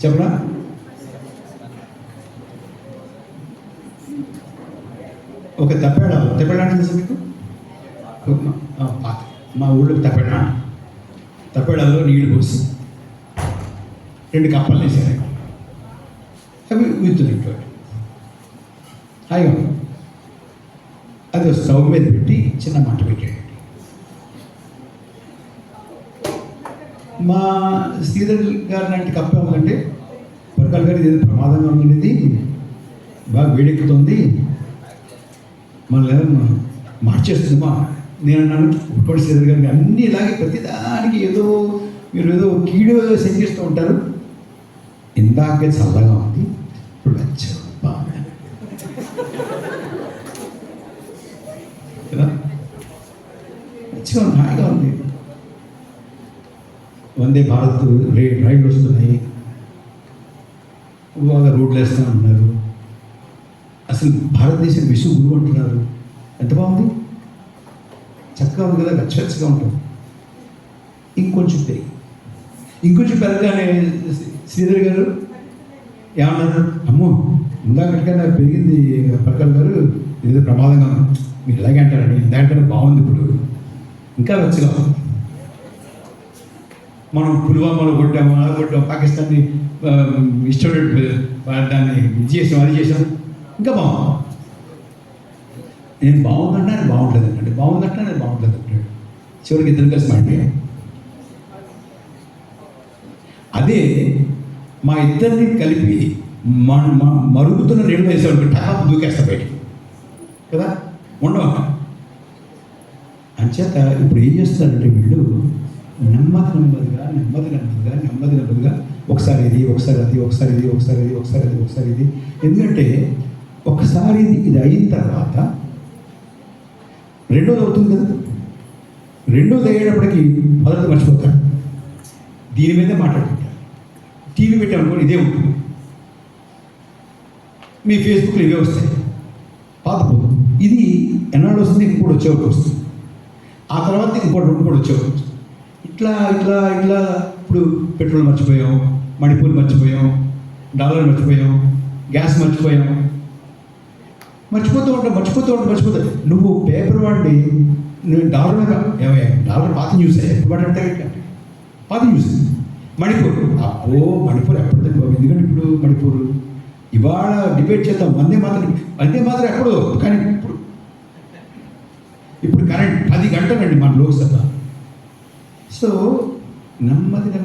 చెప్పరా? ఒక తప్పేడ అంటే తెలుసు మీకు? మా ఊళ్ళో తప్పేడాలో నీళ్లు పోసి 2 కప్పలు వేసారు. అవి ఊతున్నాయి. హాయిగా అది స్టవ్ మీద పెట్టి చిన్న మంట పెట్టాడు. మా శ్రీధర్ గారు లాంటి కప్ప ఏమంటే, పరకాల గారు ఇది ప్రమాదంగా ఉండేది, బాగా వేడెక్కుతుంది, మనల్ని మార్చేస్తుందమ్మా. నేను అన్నాను, ఇప్పుడు శ్రీధర్ గారికి అన్నీ ఇలాగే ప్రతిదానికి మీరు ఏదో కీడు సెంకిస్తూ ఉంటారు. ఇందాకే చల్లగా ఉంది, ఇప్పుడు వచ్చారు బాగా కదా, మంచిగా ఉంది, హాయిగా ఉంది. వందే భారత్ రైళ్ళు వస్తున్నాయి, బాగా రోడ్లు వేస్తూ ఉన్నారు. అసలు భారతదేశం విశ్వ గురువు అంటున్నారు. ఎంత బాగుంది, చక్కగా ఉంది కదా, గచ్చగా ఉంటుంది. ఇంకొంచెం పెరగానే శ్రీధర్ గారు ఏమన్నారు, అమ్మో ఇందాకటికైనా పెరిగింది పరకాల గారు, ఏదో ప్రమాదంగా మీరు ఇలాగే అంటారండి, ఇందాకంటే బాగుంది, ఇప్పుడు ఇంకా వెచ్చగా. మనం పుల్వామాలో కొట్టాము, అలా కొట్టాము, పాకిస్తాన్ని ఇష్టపడి దాన్ని ఇది చేసాం, ఇంకా బాగుంది. నేను బాగుందంటే ఆయన బాగుంటుంది అంటాడు, బాగుందంటే ఆయన బాగుంటుంది అంటాడు. చివరికి ఇద్దరు కలిసి మాట్లాడారు. అదే మా ఇద్దరిని కలిపి మరుగుతున్న నీళ్ళు వేసేవాడికి టకాపు దూకేస్తా బయటికి కదా, ఉండవు. అంచేత ఇప్పుడు ఏం చేస్తారంటే వీళ్ళు నెమ్మదిగా ఒకసారి ఇది, ఒకసారి అది, ఒకసారి ఇది, ఒకసారి ఇది, ఒకసారి అది, ఒకసారి ఇది. ఎందుకంటే ఒకసారి ఇది అయిన తర్వాత రెండోది అవుతుంది కదా, రెండోది అయ్యేటప్పటికి మొదటి మర్చిపోతాడు, దీని మీదే మాట్లాడుకుంటారు. టీవీ పెట్టామనుకోండి ఇదే ఉంటుంది, మీ ఫేస్బుక్లో ఇవే వస్తాయి, పాతపోతుంది. ఇది ఎన్నాళ్ళు వస్తుంది, ఇంకోటి వచ్చేవాడు వస్తుంది, ఆ తర్వాత ఇంకోటి వచ్చేవాడు వస్తుంది. ఇట్లా ఇప్పుడు పెట్రోల్ మర్చిపోయాం, మణిపూర్ మర్చిపోయాం, డాలర్ మర్చిపోయాం, గ్యాస్ మర్చిపోతూ ఉంటాం. నువ్వు పేపర్ వాడి నువ్వు డాలర్ ఏమయ్యా, డాలర్ పాత న్యూస్ ఎప్పుడు అంటే పాత న్యూస్. మణిపూర్ ఎప్పుడు, ఎందుకంటే ఇప్పుడు మణిపూర్ ఇవాళ డిబేట్ చేద్దాం, వందే మాత్రం ఎప్పుడో, కానీ ఇప్పుడు కరెంట్ 10 గంటలండి మన లోక్సభ. సో నెమ్మదిగా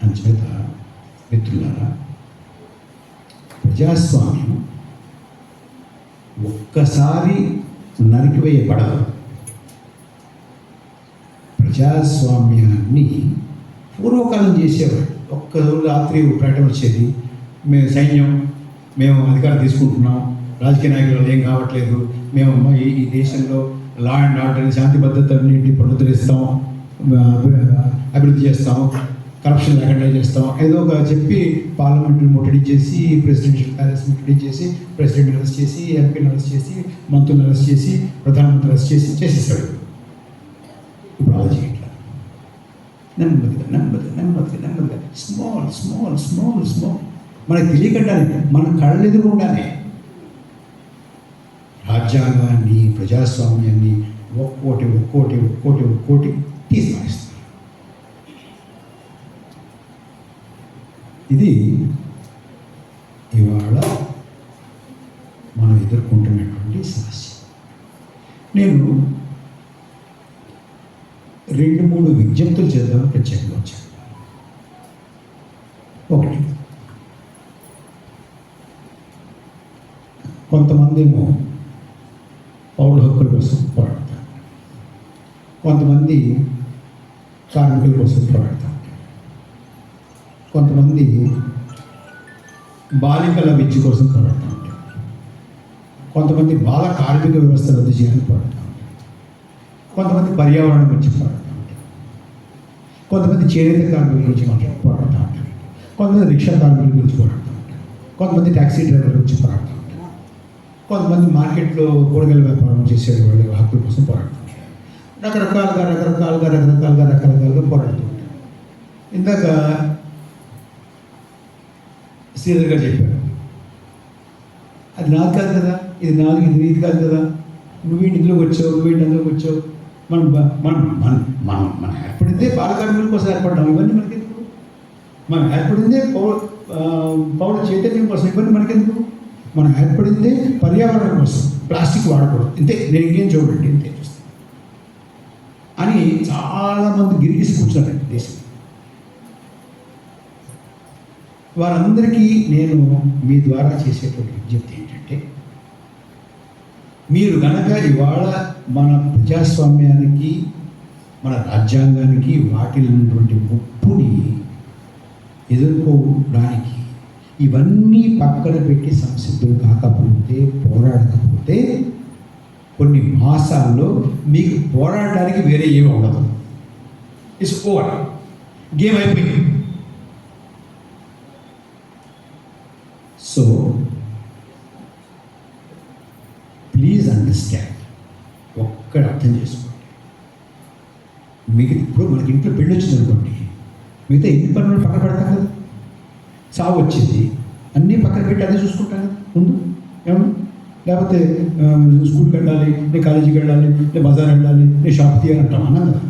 అంచేత మిత్రులారా, ప్రజాస్వామ్యం ఒక్కసారి నరికివేయబడదు. ప్రజాస్వామ్యాన్ని పూర్వకాలం చేసేవాడు. ఒక్క రాత్రి ప్రకటన వచ్చేది, మేము అధికారం తీసుకుంటున్నాం, రాజకీయ నాయకులు ఏం కావట్లేదు, మేము ఈ దేశంలో లా అండ్ ఆర్డర్, శాంతి భద్రతలన్నింటినీ పునరుద్ధరిస్తాం, అభివృద్ధి చేస్తాం, కరప్షన్ లేకుండా చేస్తాం, ఏదో ఒక చెప్పి పార్లమెంట్ని ముట్టడి చేసి, ప్రెసిడెన్షియల్ ప్యాలెస్ ముట్టడి చేసి, ప్రెసిడెంట్ అరెస్ట్ చేసి, ఎంపీని అరెస్ట్ చేసి, మంత్రులను అరెస్ట్ చేసి, ప్రధానమంత్రి అరెస్ట్ చేసేసాడు. ఇప్పుడు అలా చేయట్లా, నెమ్మదిగా స్మాల్ మనకు తెలియకుండానే, మన కళ్ళ ఎదురుకుండానే రాజ్యాంగాన్ని, ప్రజాస్వామ్యాన్ని ఒక్కోటి తీసిపారేస్తారు. ఇది ఇవాళ మనం ఎదుర్కొంటున్నటువంటి సమస్య. నేను 2-3 విజ్ఞప్తులు చేద్దామని ప్రత్యేకంగా వచ్చాను. ఒకటి, కొంతమంది ఏమో పౌరుల హక్కుల కోసం పోరాడతారు, కొంతమంది కార్మికుల కోసం పోరాడతారు, కొంతమంది బాలికల విద్య కోసం పోరాడుతూ ఉంటారు, కొంతమంది బాల కార్మిక వ్యవస్థ రద్దు చేయాలని పోరాడుతూ ఉంటారు, కొంతమంది పర్యావరణం గురించి పోరాడుతూ ఉంటారు, కొంతమంది చేనేత కార్మికుల గురించి పోరాడుతూ ఉంటారు, కొంతమంది రిక్షా కార్మికుల గురించి పోరాడుతూ ఉంటారు, కొంతమంది ట్యాక్సీ డ్రైవర్ల గురించి పోరాడుతూ ఉంటారు, కొంతమంది మార్కెట్లో కూరగాయల వ్యాపారం చేసే వాళ్ళ హక్కుల కోసం పోరాడుతూ ఉంటారు. రకరకాలుగా పోరాడుతూ ఉంటారు. ఇందాక శ్రీధర్ గారు చెప్పారు, అది నాది కాదు కదా, ఇది నాది, ఇది నీది కాదు కదా, నువ్వేంటి ఇందులోకి వచ్చావు, నువ్వేంటి అందులోకి వచ్చావు, మనం మనం మనం మనం మనం ఏర్పడిందే బాలకార్మికుల కోసం ఏర్పడ్డాం. ఇవన్నీ మనకెందుకు? మనం ఏర్పడిందే పౌర చైతన్యం కోసం. ఇవన్నీ మనకెందుకు? మనం ఏర్పడిందే పర్యావరణం కోసం. ప్లాస్టిక్ వాడకూడదు, ఇంతే, నేను ఇంకేం చూడండి, ఇంతే చూస్తాను అని చాలామంది గిరిగిసి కూర్చున్నారండి దేశం. వారందరికీ నేను మీ ద్వారా చేసేటువంటి విజ్ఞప్తి ఏంటంటే, మీరు కనుక ఇవాళ మన ప్రజాస్వామ్యానికి, మన రాజ్యాంగానికి వాటిల్లినటువంటి ముప్పుని ఎదుర్కోవడానికి ఇవన్నీ పక్కన పెట్టి సంసిద్ధులు కాకపోతే, పోరాడకపోతే కొన్ని మాసాల్లో మీకు పోరాడడానికి వేరే ఏమి ఉండదు. ఇట్స్ ఓవర్, గేమ్ అయిపోయింది. సో ప్లీజ్ అండర్స్టాండ్, ఒక్కడ అర్థం చేసుకోండి. మీకు ఇప్పుడు మనకి ఇంట్లో పెళ్ళి వచ్చింది అనుకోండి, మిగతా ఎన్ని పనులు పక్కన పెడతాం కదా. చావు వచ్చింది, అన్నీ పక్కన పెట్టి అదే చూసుకుంటాం కదా ముందు. ఏమన్నా లేకపోతే స్కూల్కి వెళ్ళాలి, నేను కాలేజీకి వెళ్ళాలి, నేను బజార్ వెళ్ళాలి, నేను షాప్ తీయాలి అంటాం, అన్నాం కదా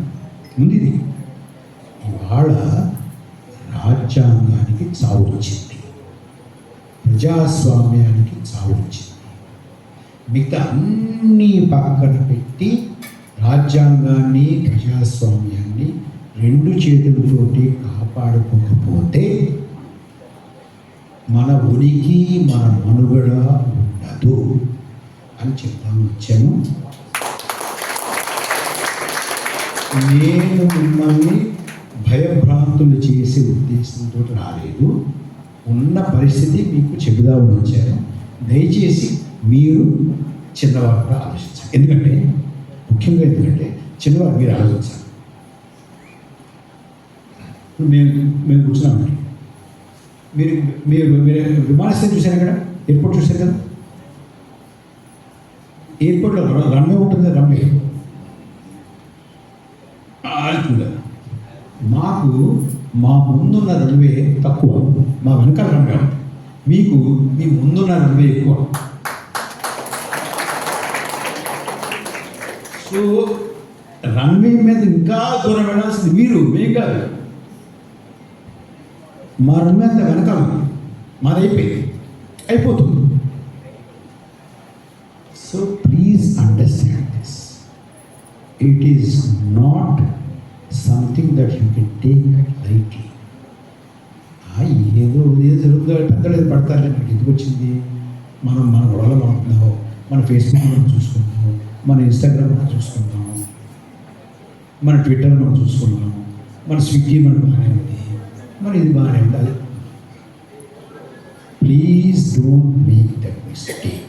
ముందు. ఇది ఇవాళ రాజ్యాంగానికి చావు వచ్చింది, ప్రజాస్వామ్యానికి చావు వచ్చింది. మిగతా అన్నీ పక్కన పెట్టి రాజ్యాంగాన్ని, ప్రజాస్వామ్యాన్ని రెండు చేతులతోటి కాపాడుకోకపోతే మన ఉనికి, మన మనుగడ ఉండదు అని చెప్తాను వచ్చాను. నేను మిమ్మల్ని భయభ్రాంతులు చేసే ఉద్దేశంతో రాలేదు. ఉన్న పరిస్థితి మీకు చెబుదామని వచ్చాను. దయచేసి మీరు చిన్నవారు కూడా ఆలోచించాలి. ఎందుకంటే చిన్నవారు మీరు ఆలోచించాలి. మేము కూర్చున్నామండి, మీరు మీరు మీరు విమానాశ్రయం చూశారు కదా, ఎయిర్పోర్ట్ చూశారు కదా. ఎయిర్పోర్ట్లో రన్వే ఉంటుంది, రన్వే అవుతుంది కదా. మాకు మా ముందున్న రన్వే తక్కువ, మా వెనకాల రన్వే ఉంటుంది. మీకు మీ ముందున్న రన్వే ఎక్కువ. సో రన్వే మీద ఇంకా దూరం వెళ్ళాల్సింది మీరు, మేము కాదు. మా రన్వే అంతా వెనకాల, మాది అయిపోతుంది. So please understand this. It is not something that you can take lightly. ఏదో జరుగుతుందో, పెద్దలు పడతారులే, మనకి ఎందుకు వచ్చింది, మన గొడవలో మనం మన ఫేస్బుక్ మనం చూసుకుంటాం, మన ఇన్స్టాగ్రామ్ మనం చూసుకుంటాం, మన ట్విట్టర్ మనం చూసుకుంటాం, మన స్విగ్గీ మనకు బాగానే ఉంది, మన ఇది బాగానే ఉండాలి. Please don't make that mistake.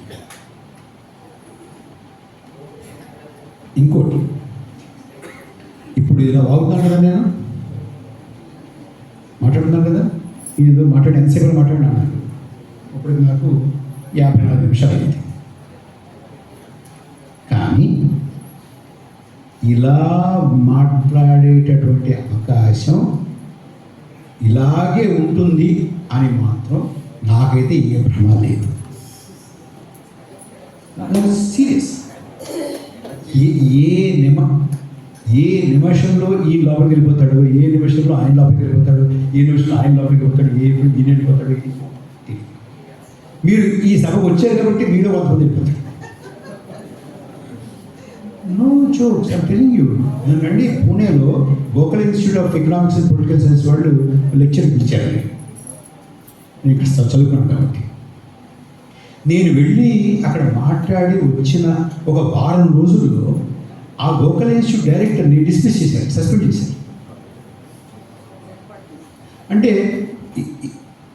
ఇంకోటి, ఇప్పుడు ఇలా వాగుతున్నాను కదా, నేను మాట్లాడుతున్నాను కదా, ఏదో ఎంతసేపు మాట్లాడినాను. ఇప్పుడు నాకు 54 నిమిషాలు అయింది. కానీ ఇలా మాట్లాడేటటువంటి అవకాశం ఇలాగే ఉంటుంది అని మాత్రం నాకైతే ఏ భ్రమ లేదు. సీరియస్. ఏ నిమిషంలో ఈ లోపలికి వెళ్ళిపోతాడు, ఏ నిమిషంలో ఆయన లోపలికి వెళ్ళిపోతాడు, ఏ నిమిషంలో ఆయన లోపలికి వెళ్ళిపోతాడు, ఈయన వెళ్ళిపోతాడు. మీరు ఈ సభకు వచ్చారు కాబట్టి మీలో కొంతమంది వెళ్ళిపోతాడు. No jokes, I'm telling you. నన్నండి పూణేలో Gokhale institute of economics and political science వాళ్ళు లెక్చర్ పిలిచారు. నేను ఇక్కడ చదువుకున్నాను కాబట్టి నేను వెళ్ళి అక్కడ మాట్లాడి వచ్చిన ఒక వారం రోజుల్లో ఆ గోఖలే ఇన్స్టిట్యూట్ డైరెక్టర్ని డిస్మిస్ చేశారు, సస్పెండ్ చేశారు. అంటే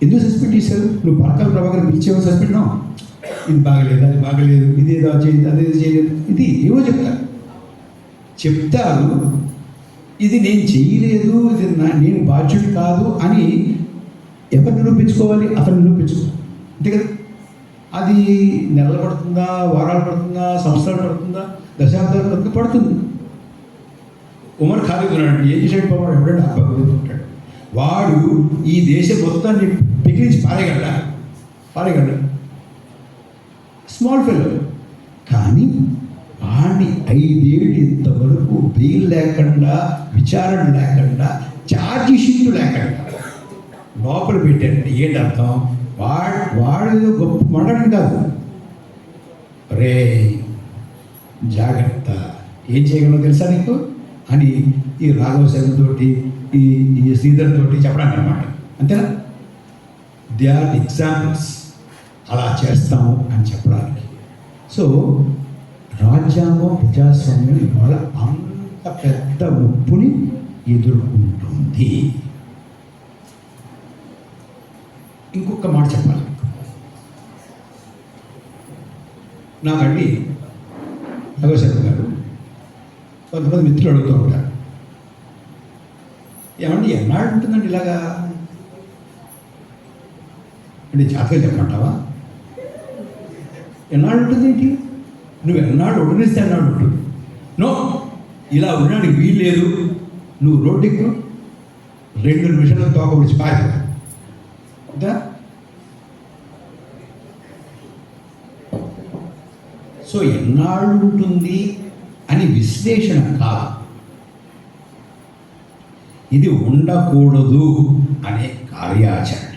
ఎందుకు సస్పెండ్ చేశారు? నువ్వు పరకాల ప్రభాకర్ పిలిచేవో సస్పెండ్, ఇది బాగలేదు, అది బాగలేదు, ఇది ఏదో చేయలేదు, అదేదో చేయలేదు, ఇది ఏవో చెప్తారు. ఇది నేను చేయలేదు, ఇది నేను బాధ్యుడు కాదు అని ఎవరు నిరూపించుకోవాలి? అతను నిరూపించుకోవాలి, అంతే కదా. అది నెలలు పడుతుందా, వారాలు పడుతుందా, సంవత్సరాలు పడుతుందా, దశాబ్దాలు పడుతుంది. ఉమర్ ఖాలిద్ ఉన్నాడు, ఏం చేసాడు పాపం, ఎవడంటే అబ్బాయి ఉంటాడు, వాడు ఈ దేశం మొత్తాన్ని పిగిలించి పారేయగలడా స్మాల్ ఫెలో. కానీ వాడిని 5 ఏళ్ళు ఇంతవరకు బెయిల్ లేకుండా, విచారణ లేకుండా, ఛార్జీ షీట్లు లేకుండా లోపల పెట్టారంటే ఏంటి అర్థం? వాడు గొప్ప మనడం కాదు, రే జాగ్రత్త, ఏం చేయగలరో తెలుసా నీకు అని ఈ రాఘవ శర్మతోటి ఈ శ్రీధర్ తోటి చెప్పడానికి అనమాట. అంతేనా? దే ఆర్ ఎగ్జాంపుల్స్, అలా చేస్తాము అని చెప్పడానికి. సో రాజ్యాంగం, ప్రజాస్వామ్యం ఇవాళ అంత పెద్ద ముప్పుని ఎదుర్కొంటుంది. ఇంకొక మాట చెప్పాలి, నాకండి రాఘవ గారు కొంతమంది మిత్రులు అడుగుతూ ఉంటారు, ఏమండి ఎన్నాడు ఉంటుందండి ఇలాగా అంటే, జాతకం చెప్పమంటావా? ఎన్నాడు ఉంటుంది ఏంటి? నువ్వు ఎన్నాడు ఉండనిస్తే ఎన్నాడు ఉంటుంది? నో, ఇలా ఉండడానికి వీలు లేదు, నువ్వు రోడ్డుకు 2 నిమిషాలు తోక విడిచి పారిపో. సో ఎన్నాళ్ళు ఉంటుంది అని విశ్లేషణ కాదు, ఇది ఉండకూడదు అనే కార్యాచరణ.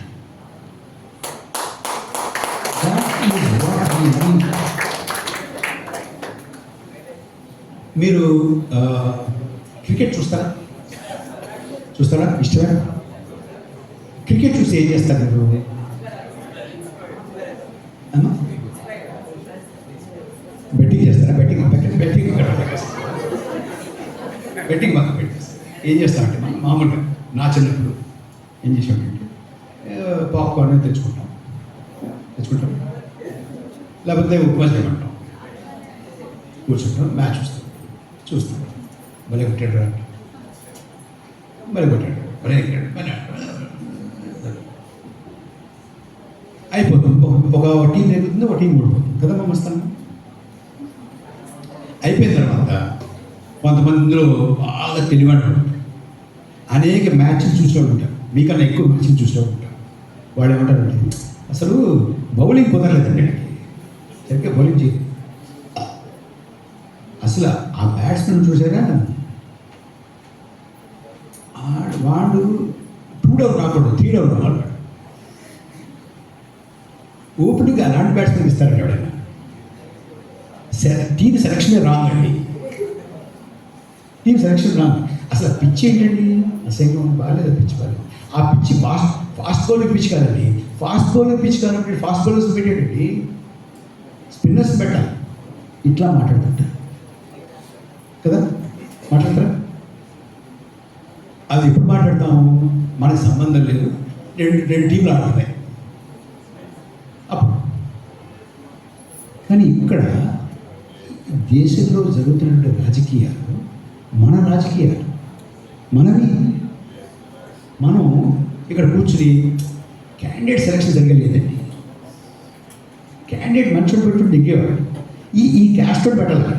మీరు క్రికెట్ చూస్తారా? ఇష్టమే? క్రికెట్ చూసి ఏం చేస్తారు మీరు? బెట్టింగ్ చేస్తారా? బెట్టింగ్ బాగా పెట్టేస్తారు. ఏం చేస్తామంటే మనం మామూలుగా నా చిన్నప్పుడు ఏం చేసామంటే పాప్కార్న్ తెచ్చుకుంటాం, లేకపోతే ఉప్మా చేయమంటాం, కూర్చుంటాం, మ్యాచ్ చూస్తాం, భలే కొట్టాడు, అయిపోతుంది. ఒక టీం అయిపోతుంది, ఒక టీం ఓడిపోతుంది కదా మమ్మస్తాను. అయిపోయిన తర్వాత కొంతమందిలో బాగా తెలివాడు అనేక మ్యాచ్లు చూసేవాడు ఉంటారు, మీకన్నా ఎక్కువ మ్యాచ్లు చూసేవాడు ఉంటారు. వాడు ఏమంటారంటే, అసలు బౌలింగ్ కుదరలేదండి, సరిగ్గా బౌలింగ్ చేయదు. అసలు ఆ బ్యాట్స్మెన్ చూసారా, వాడు 2 డౌన్ రాకూడదు, 3 డౌన్ రావాలి. ఓపెనింగ్ అలాంటి బ్యాట్స్మెన్ ఇస్తారండి ఎవడైనా? టీం సెలక్షనే రాంగ్ అండి, టీం సెలక్షన్ రాంగ్. అసలు పిచ్ ఏంటండి? అసలు బాగాలేదు, పిచ్ బాగాలేదు. ఆ పిచ్ ఫాస్ట్ బౌలింగ్ పిచ్ కాదండి, ఫాస్ట్ బౌలింగ్ పిచ్ కాదండి, ఫాస్ట్ బౌలర్స్ పెట్టాడండి, స్పిన్నర్స్ పెట్టాలి. ఇట్లా మాట్లాడుతుంటారు కదా, మాట్లాడతారా? అది ఎప్పుడు మాట్లాడతాము? మనకి సంబంధం లేదు, రెండు టీంలు ఆడుతున్నాయి అప్పుడు. కానీ ఇక్కడ దేశంలో జరుగుతున్న రాజకీయాలు మన రాజకీయాలు మనవి. మనం ఇక్కడ కూర్చుని క్యాండిడేట్ సెలక్షన్ జరగలేదండి, క్యాండిడేట్ మనుషులు పెట్టుకుని దిగేవాడు, ఈ క్యాస్టోడ్ పెట్టాలి,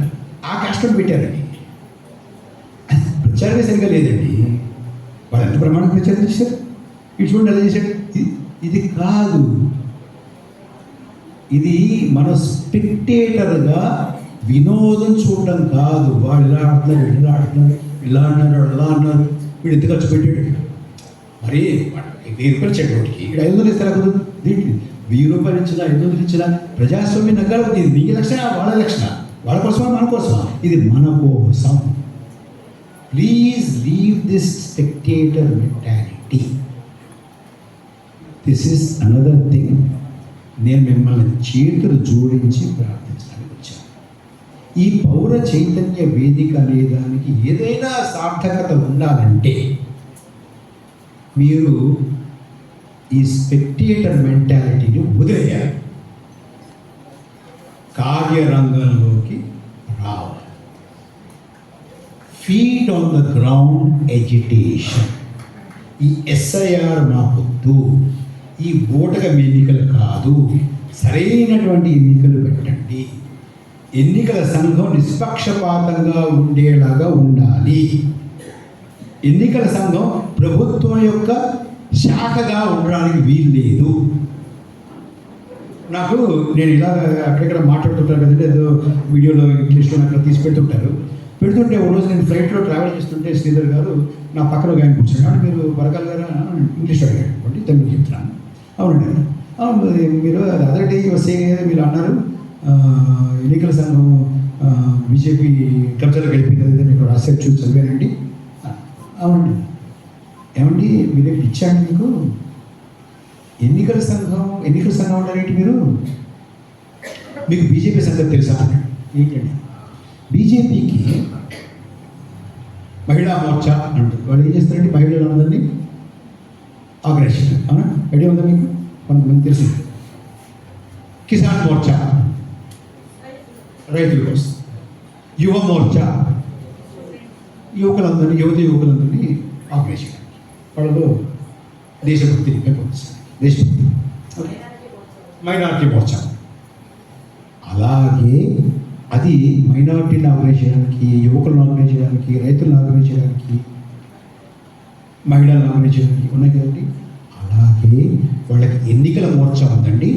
ఆ క్యాస్టోడ్ పెట్టారండి, ప్రచారమే సరిగా లేదండి. వాళ్ళు ఎంత ప్రమాణం ప్రచారం చేశారు, ఇటు చూడండి ఎలా చేశాడు. ఇది కాదు, ఇది మన స్పెక్టేటర్గా వినోదం చూడడం కాదు. వాడు ఇలా ఆడుతున్నారు, ఇలా ఆడుతున్నారు, ఇలా అన్నారు, అలా అన్నారు, వీడు ఎంత ఖర్చు పెట్టాడు. మరి 1000 రూపాయలు చెడ్డోటికి ఇక్కడ 500 ఇస్తారా? కుదరదు. దీంట్లో 1000 రూపాయలు ఇచ్చినా 500 ఇచ్చినా ప్రజాస్వామ్యం నగ్గాలి. ఇది మీ లక్షణ, వాళ్ళ లక్షణ, వాళ్ళ కోసమా మన కోసమా? ఇది మన కోసం. Please leave this spectator mentality. This is another thing. నేను మిమ్మల్ని చేతులు జోడించి ప్రార్థించడానికి వచ్చాను. ఈ పౌర చైతన్య వేదిక అనే దానికి ఏదైనా సార్థకత ఉండాలంటే మీరు ఈ స్పెక్టేటర్ మెంటాలిటీని వదిలేయాలి, కార్యరంగంలోకి రావాలి. Feet on the ground education. ఈ SIR మాకొద్దు, ఈ బూటకం ఎన్నికలు కాదు, సరైనటువంటి ఎన్నికలు పెట్టండి. ఎన్నికల సంఘం నిష్పక్షపాతంగా ఉండేలాగా ఉండాలి. ఎన్నికల సంఘం ప్రభుత్వం యొక్క శాఖగా ఉండడానికి వీలు లేదు. నాకు నేను ఇలా అక్కడెక్కడ మాట్లాడుతుంటాను కదండి, ఏదో వీడియోలో ఇంగ్లీష్లో అక్కడ తీసి పెడుతుంటే ఓ రోజు నేను ఫ్లైట్లో ట్రావెల్ చేస్తుంటే శ్రీధర్ గారు నా పక్కన ఒక ఆయన కూర్చున్నాడు. మీరు వరకాల గారు ఇంగ్లీష్ అడిగాడు కాబట్టి తెలుగు చెప్తున్నాను. అవునండి, అవును, మీరు అదర్ డే మీరు అన్నారు ఎన్నికల సంఘం బీజేపీ కబ్జాలకు వెళ్ళిపోయింది, నేను రాశారు చూసి చదివానండి. అవునండి, ఏమండి మీరే ఇచ్చాండి మీకు ఎన్నికల సంఘం ఉన్నారేంటి మీరు? మీకు బీజేపీ సంగతి తెలుసా? ఏంటండి బీజేపీకి మహిళా మోర్చా అంటారు. వాళ్ళు ఏం చేస్తారంటే మహిళలందరినీ ఆర్గనైజ్ చేస్తారు. అవునా, ఐడియా ఉందా మీకు? కొంతమంది తెలుసు. కిసాన్ మోర్చా రైతుల కోసం, యువ మోర్చా యువకులందరినీ ఆర్గనైజ్ చేయాలి. వాళ్ళలో దేశభక్తిని పెంపొందిస్తారు. దేశభక్తి. మైనారిటీ మోర్చా అలాగే అది మైనారిటీని ఆర్గనైజ్ చేయడానికి, యువకులను ఆర్గనైజ్ చేయడానికి, రైతులను ఆర్గనైజ్ చేయడానికి, మహిళలను ఆర్గనైజ్ చేయడానికి ఉన్నాయి కదండి. అలాగే వాళ్ళకి ఎన్నికల మోర్చా ఉందండి.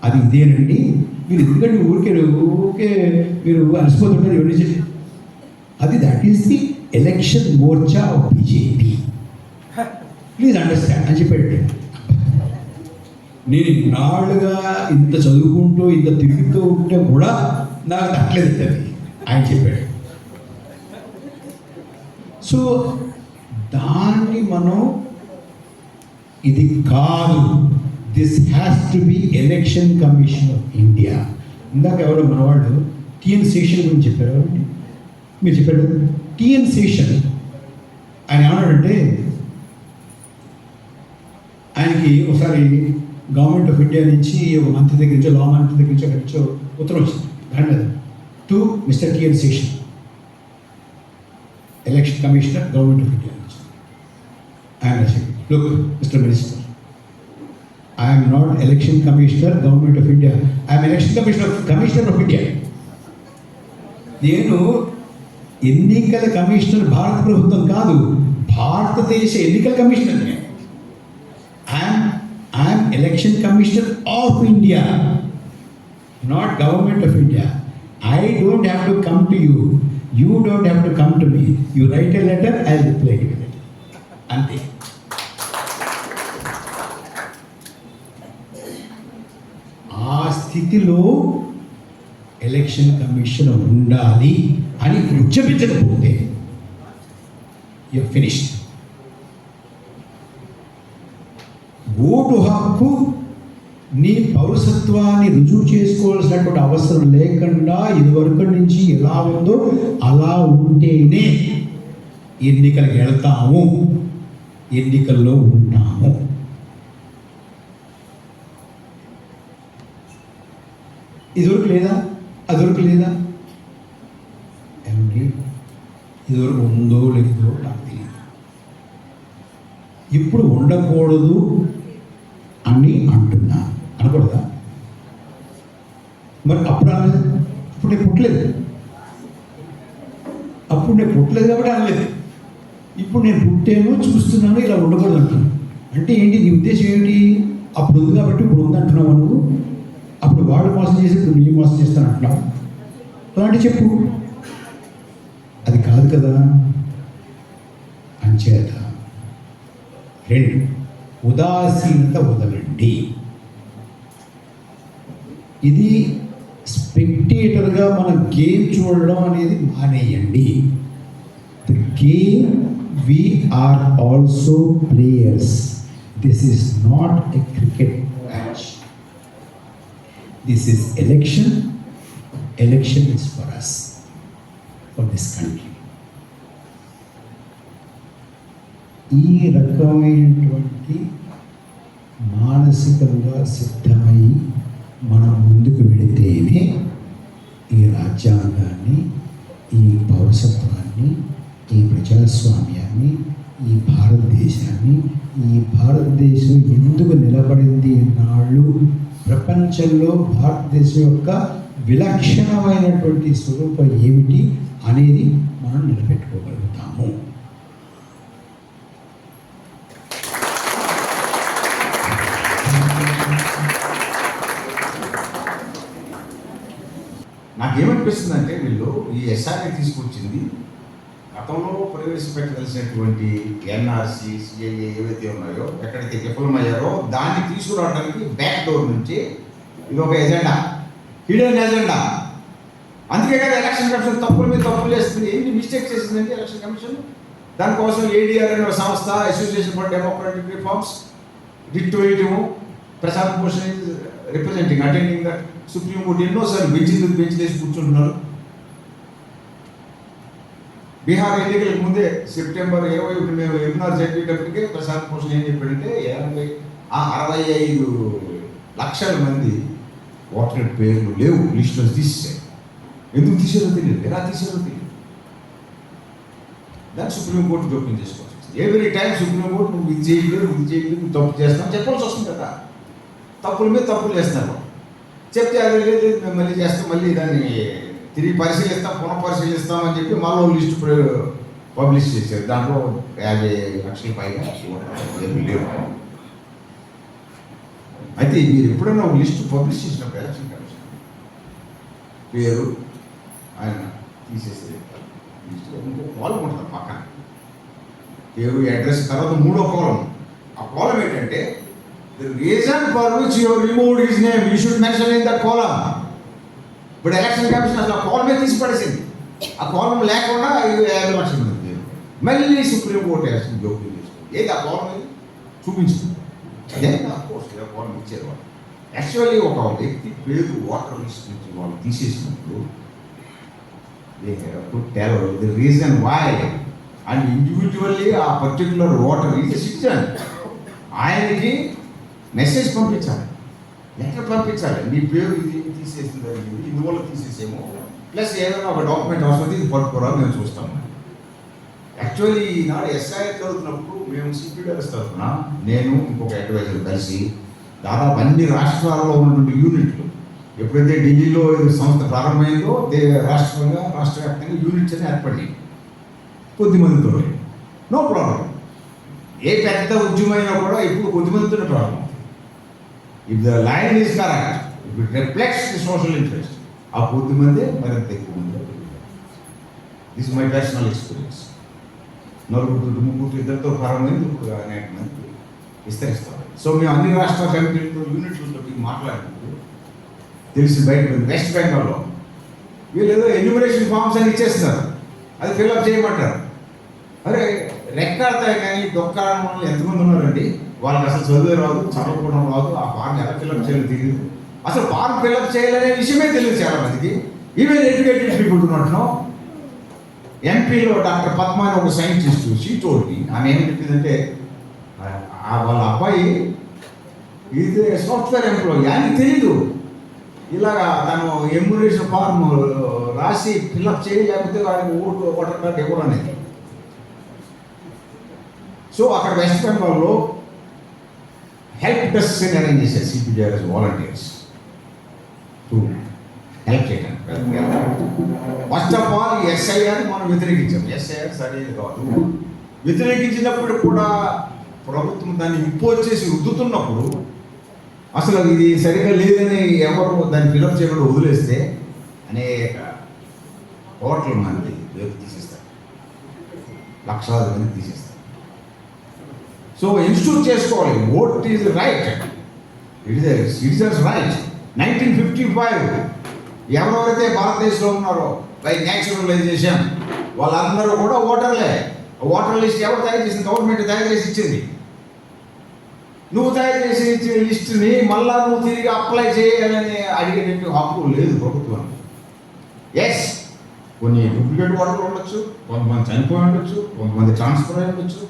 అది ఇదేనండి. మీరు ఎందుకంటే ఊరికే మీరు అలసిపోతుంటారు ఎవరి చెప్పి అది that is the election Morcha of BJP. Please understand అని చెప్పాడు. నేను ఇన్నాళ్ళుగా ఇంత చదువుకుంటూ ఇంత తిరుగుతూ ఉంటే కూడా నాకు తట్టలేదు అది ఆయన చెప్పాడు. సో దాన్ని మనం ఇది కాదు, this has to be election commission of India. ఇందాక ఎవరో మనవాళ్ళు టిఎన్ శేషన్ గురించి చెప్పారు. మీరు చెప్పారు టిఎన్ శేషన్. ఆయన ఏమన్నాడంటే ఆయనకి ఒకసారి గవర్నమెంట్ ఆఫ్ ఇండియా నుంచి ఒక మంత్రి దగ్గర నుంచో లా మంత్రి దగ్గర నుంచో అక్కడి నుంచో ఉత్తరం వచ్చింది దాని మీద to mister TN Seshan, election commissioner government of India నుంచి. ఆయన look mister minister, I'm not election commissioner government of India, I'm election commissioner of India. నేను ఎన్నికల కమిషనర్ భారత ప్రభుత్వం కాదు, భారతదేశ ఎన్నికల కమిషనర్. I'm election commissioner of India, not government of India. I don't have to come to you, you don't have to come to me. You write a letter, I reply to it. అంతే. ఆ స్థితిలో election commission ఉండాలి అని ఉద్యమించకపోతే you finished. Vote హక్కు నీ పౌరసత్వాన్ని రుజువు చేసుకోవాల్సినటువంటి అవసరం లేకుండా ఇదివరకు నుంచి ఎలా ఉందో అలా ఉంటేనే ఎన్నికలకు వెళ్తాము, ఎన్నికల్లో ఉంటాము. ఇదివరకు లేదా, అదివరకు లేదా? ఏమండి ఇదివరకు ఉందో లేదో నాకు తెలియదు. ఇప్పుడు ఉండకూడదు అని అంటున్నా, అనకూడదా? మరి అప్పుడు అనలేదు, అప్పుడు నేను పుట్టలేదు కాబట్టి అనలేదు. ఇప్పుడు నేను పుట్టాను, చూస్తున్నాను, ఇలా ఉండకూడదు అంటున్నాను. అంటే ఏంటి నీ ఉద్దేశం ఏమిటి? అప్పుడు ఉంది కాబట్టి ఇప్పుడు ఉంది అంటున్నావు నువ్వు. అప్పుడు వాడు మోసం చేసి ఇప్పుడు నీ మోసం చేస్తాను అంటున్నావు. అలాంటి చెప్పు. అది కాదు కదా. అంచేత 2 ఉదాసీనత వదలండి. ఇది స్పెక్టేటర్గా మన గేమ్ చూడడం అనేది మానేయండి. The game we are also players. This is not a cricket match. This is election. Election is for us, for this country. ఈ రకమైనటువంటి మానసికంగా సిద్ధమై మనం ముందుకు వెళితేనే ఈ రాజ్యాంగాన్ని, ఈ పౌరసత్వాన్ని, ఈ ప్రజాస్వామ్యాన్ని, ఈ భారతదేశం ఎందుకు నిలబడింది నాళ్ళు ప్రపంచంలో భారతదేశం యొక్క విలక్షణమైనటువంటి స్వరూపం ఏమిటి అనేది మనం నిలబెట్టుకోగలుగుతాము. నాకేమనిపిస్తుందంటే వీళ్ళు ఈ ఎస్ఆర్ని తీసుకొచ్చింది గతంలో ప్రవేశపెట్టవలసినటువంటి ఎన్ఆర్సి, సిఐఏ ఏవైతే ఉన్నాయో ఎక్కడైతే విఫలమయ్యారో దాన్ని తీసుకురావడానికి బ్యాక్ డోర్ నుంచి ఇది ఒక ఎజెండా, హిడెన్ ఎజెండా. అందుకే కదా ఎలక్షన్ కమిషన్ తప్పుల మీద తప్పులు చేస్తుంది. ఎన్ని మిస్టేక్స్ చేసిందండి ఎలక్షన్ కమిషన్? దానికోసం ఏడీఆర్ అనే సంస్థ, అసోసియేషన్ ఫర్ డెమోక్రాటిక్ రిఫార్మ్స్, డిక్టోరేటివ్ Prashant Bhushan representing attending that supreme court ఎన్నోసార్లు బెంచ్ వేసి కూర్చుంటున్నారు. బీహార్ ఎన్నికలకు ముందే సెప్టెంబర్ 21 మేము వెబినార్ జరిగేటప్పటికే ప్రశాంత్ భూషణ్ ఏం చెప్పాడంటే 65 లక్షల మంది ఓటర్ పేర్లు లేవు, లిస్టులో తీసేసారు. ఎందుకు తీసారో తెలియదు, ఎలా తీసారో తెలియదు. దాన్ని సుప్రీంకోర్టు జోక్యం చేసుకోవచ్చు. ఎవ్రీ టైం సుప్రీంకోర్టు నువ్వు ఇది చేయలేదు, నువ్వు తప్పు చేస్తున్నావు చెప్పాల్సి వస్తుంది కదా. తప్పుల మీద తప్పులు చేస్తున్నారు. చెప్తే అది లేదు మేము మళ్ళీ చేస్తాం, మళ్ళీ దాన్ని తిరిగి పరిశీలిస్తాం, పునఃపరిశీలిస్తామని చెప్పి మళ్ళీ లిస్టు పబ్లిష్ చేశారు. దాంట్లో 50 లక్షల పైగా ఏమి లేవు. అయితే మీరు ఎప్పుడైనా ఒక లిస్టు పబ్లిష్ చేసినప్పుడు ఎలక్షన్ కమిషన్ పేరు ఆయన తీసేసే లిస్టులో ఇంకో కాలం ఉంటుంది పక్కన, పేరు, అడ్రస్, తర్వాత 3వ కాలం. ఆ కాలం ఏంటంటే the reason for which you have removed his name, you should mention in that column. But election commission అసలు ఆ కాలమే తీసి పడేసింది. ఆ కాలం లేకుండా 50 లక్షల మంది మళ్ళీ సుప్రీం కోర్టు ఎలక్షన్ జోక్యం చేసుకుంది. ఏది ఆ కాలం ఏది చూపించింది. అదే కోర్స్ కాలం ఇచ్చారు వాళ్ళు. యాక్చువల్లీ ఒక వ్యక్తి పేరు ఓటర్ లిస్ట్ నుంచి వాళ్ళు తీసేసినప్పుడు the reason why and individually ఆ particular voter is a citizen. ఆయనకి మెసేజ్ పంపించాలి, లెటర్ పంపించాలి, నీ పేరు ఇది తీసేసింది, ఇందువల్ల తీసేసేమో, ప్లస్ ఏదైనా ఒక డాక్యుమెంట్ అవసరం ఇది పట్టుకోరా మేము చూస్తాము. యాక్చువల్లీ ఈనాడు ఎస్ఐఆర్ చదువుతున్నప్పుడు మేము సిపిడిఆర్ఎస్ తరఫున నేను ఇంకొక అడ్వైజర్ కలిసి దాదాపు అన్ని రాష్ట్రాల్లో ఉన్నటువంటి యూనిట్లు, ఎప్పుడైతే ఢిల్లీలో సంస్థ ప్రారంభమైందో రాష్ట్ర వ్యాప్తంగా యూనిట్స్ అని ఏర్పడినాయి కొద్దిమందితో. No problem. ఏ పెద్ద ఉద్యమైనా కూడా ఇప్పుడు కొద్దిమందితోనే problem. If the line is correct, if it reflects the social interest, ఆ కొద్దిమంది మరింత ఎక్కువ ఉంది. This my personal experience. 4 3 ఇద్దరితో ప్రారంభమైంది, ఇప్పుడు అనేక మంది విస్తరిస్తారు. సో మేము అన్ని రాష్ట్ర కమిటీలతో యూనిట్లతో మాట్లాడినప్పుడు తెలిసి బయట వెస్ట్ బెంగాల్లో వీళ్ళు ఏదో ఎన్యూమరేషన్ ఫామ్స్ అని ఇచ్చేస్తున్నారు, అది ఫిల్అప్ చేయమంటారు. అరే రెక్కాడతాయి కానీ దొక్కాడడం వల్ల ఎంతమంది ఉన్నారండి, వాళ్ళకి అసలు చదువు రాదు, చదవకపోవడం రాదు, ఆ ఫార్మ్ ఎలా ఫిల్అప్ చేయాలో తెలియదు, అసలు ఫార్మ్ ఫిల్అప్ చేయాలనే విషయమే తెలియదు చాలా మందికి. ఈవెన్ ఎడ్యుకేటెడ్ పీపుల్ ఉన్నట్టునో. ఎంపీలో డాక్టర్ పద్మ అని ఒక సైంటిస్ట్, షీ టోల్డ్ మీ, ఆమె ఏం చెప్పిందంటే వాళ్ళ అబ్బాయి ఇది సాఫ్ట్వేర్ ఎంప్లాయీ, ఆయనకి తెలీదు ఇలాగా తను ఎమ్యులేషన్ ఫార్మ్ రాసి ఫిల్అప్ చేయలేకపోతే వాడికి ఓటర్ కార్డు ఇవ్వడం అనేది. సో అక్కడ వెస్ట్ బెంగాల్లో హెల్ప్ డెస్క్ అని అరేంజ్ చేశారు సిపిడిఆర్ఎస్ వాలంటీర్స్ టు హెల్ప్ చేయడానికి. ఫస్ట్ ఆఫ్ ఆల్ ఎస్ఐఆర్ మనం వ్యతిరేకించాం. ఎస్ఐఆర్ సరైనది కాదు. వ్యతిరేకించినప్పుడు కూడా ప్రభుత్వం దాన్ని ఇంపోజ్ చేసి రుద్దుతున్నప్పుడు అసలు ఇది సరిగ్గా లేదని ఎవరు దాన్ని ఫిల్అప్ చేయకుండా వదిలేస్తే అనేక కోట్ల మంది తీసేస్తారు, లక్షలాది మంది తీసేస్తారు. సో ఇన్స్టిట్యూట్ చేసుకోవాలి. Vote is right, it is citizens right. 1955 ఎవరెవరైతే భారతదేశంలో ఉన్నారో బై న్యాచురలైజేషన్ వాళ్ళందరూ కూడా ఓటర్లే. ఓటర్ లిస్ట్ ఎవరు తయారు చేసింది? గవర్నమెంట్ తయారు చేసి ఇచ్చింది. నువ్వు తయారు చేసి ఇచ్చిన లిస్టుని మళ్ళా నువ్వు తిరిగి అప్లై చేయాలని అడిగేటువంటి హక్కు లేదు ప్రభుత్వానికి. ఎస్, కొన్ని డూప్లికేట్ ఓటర్లు ఉండొచ్చు, కొంతమంది చనిపోయి ఉండొచ్చు, కొంతమంది ట్రాన్స్ఫర్ అయి ఉండొచ్చు,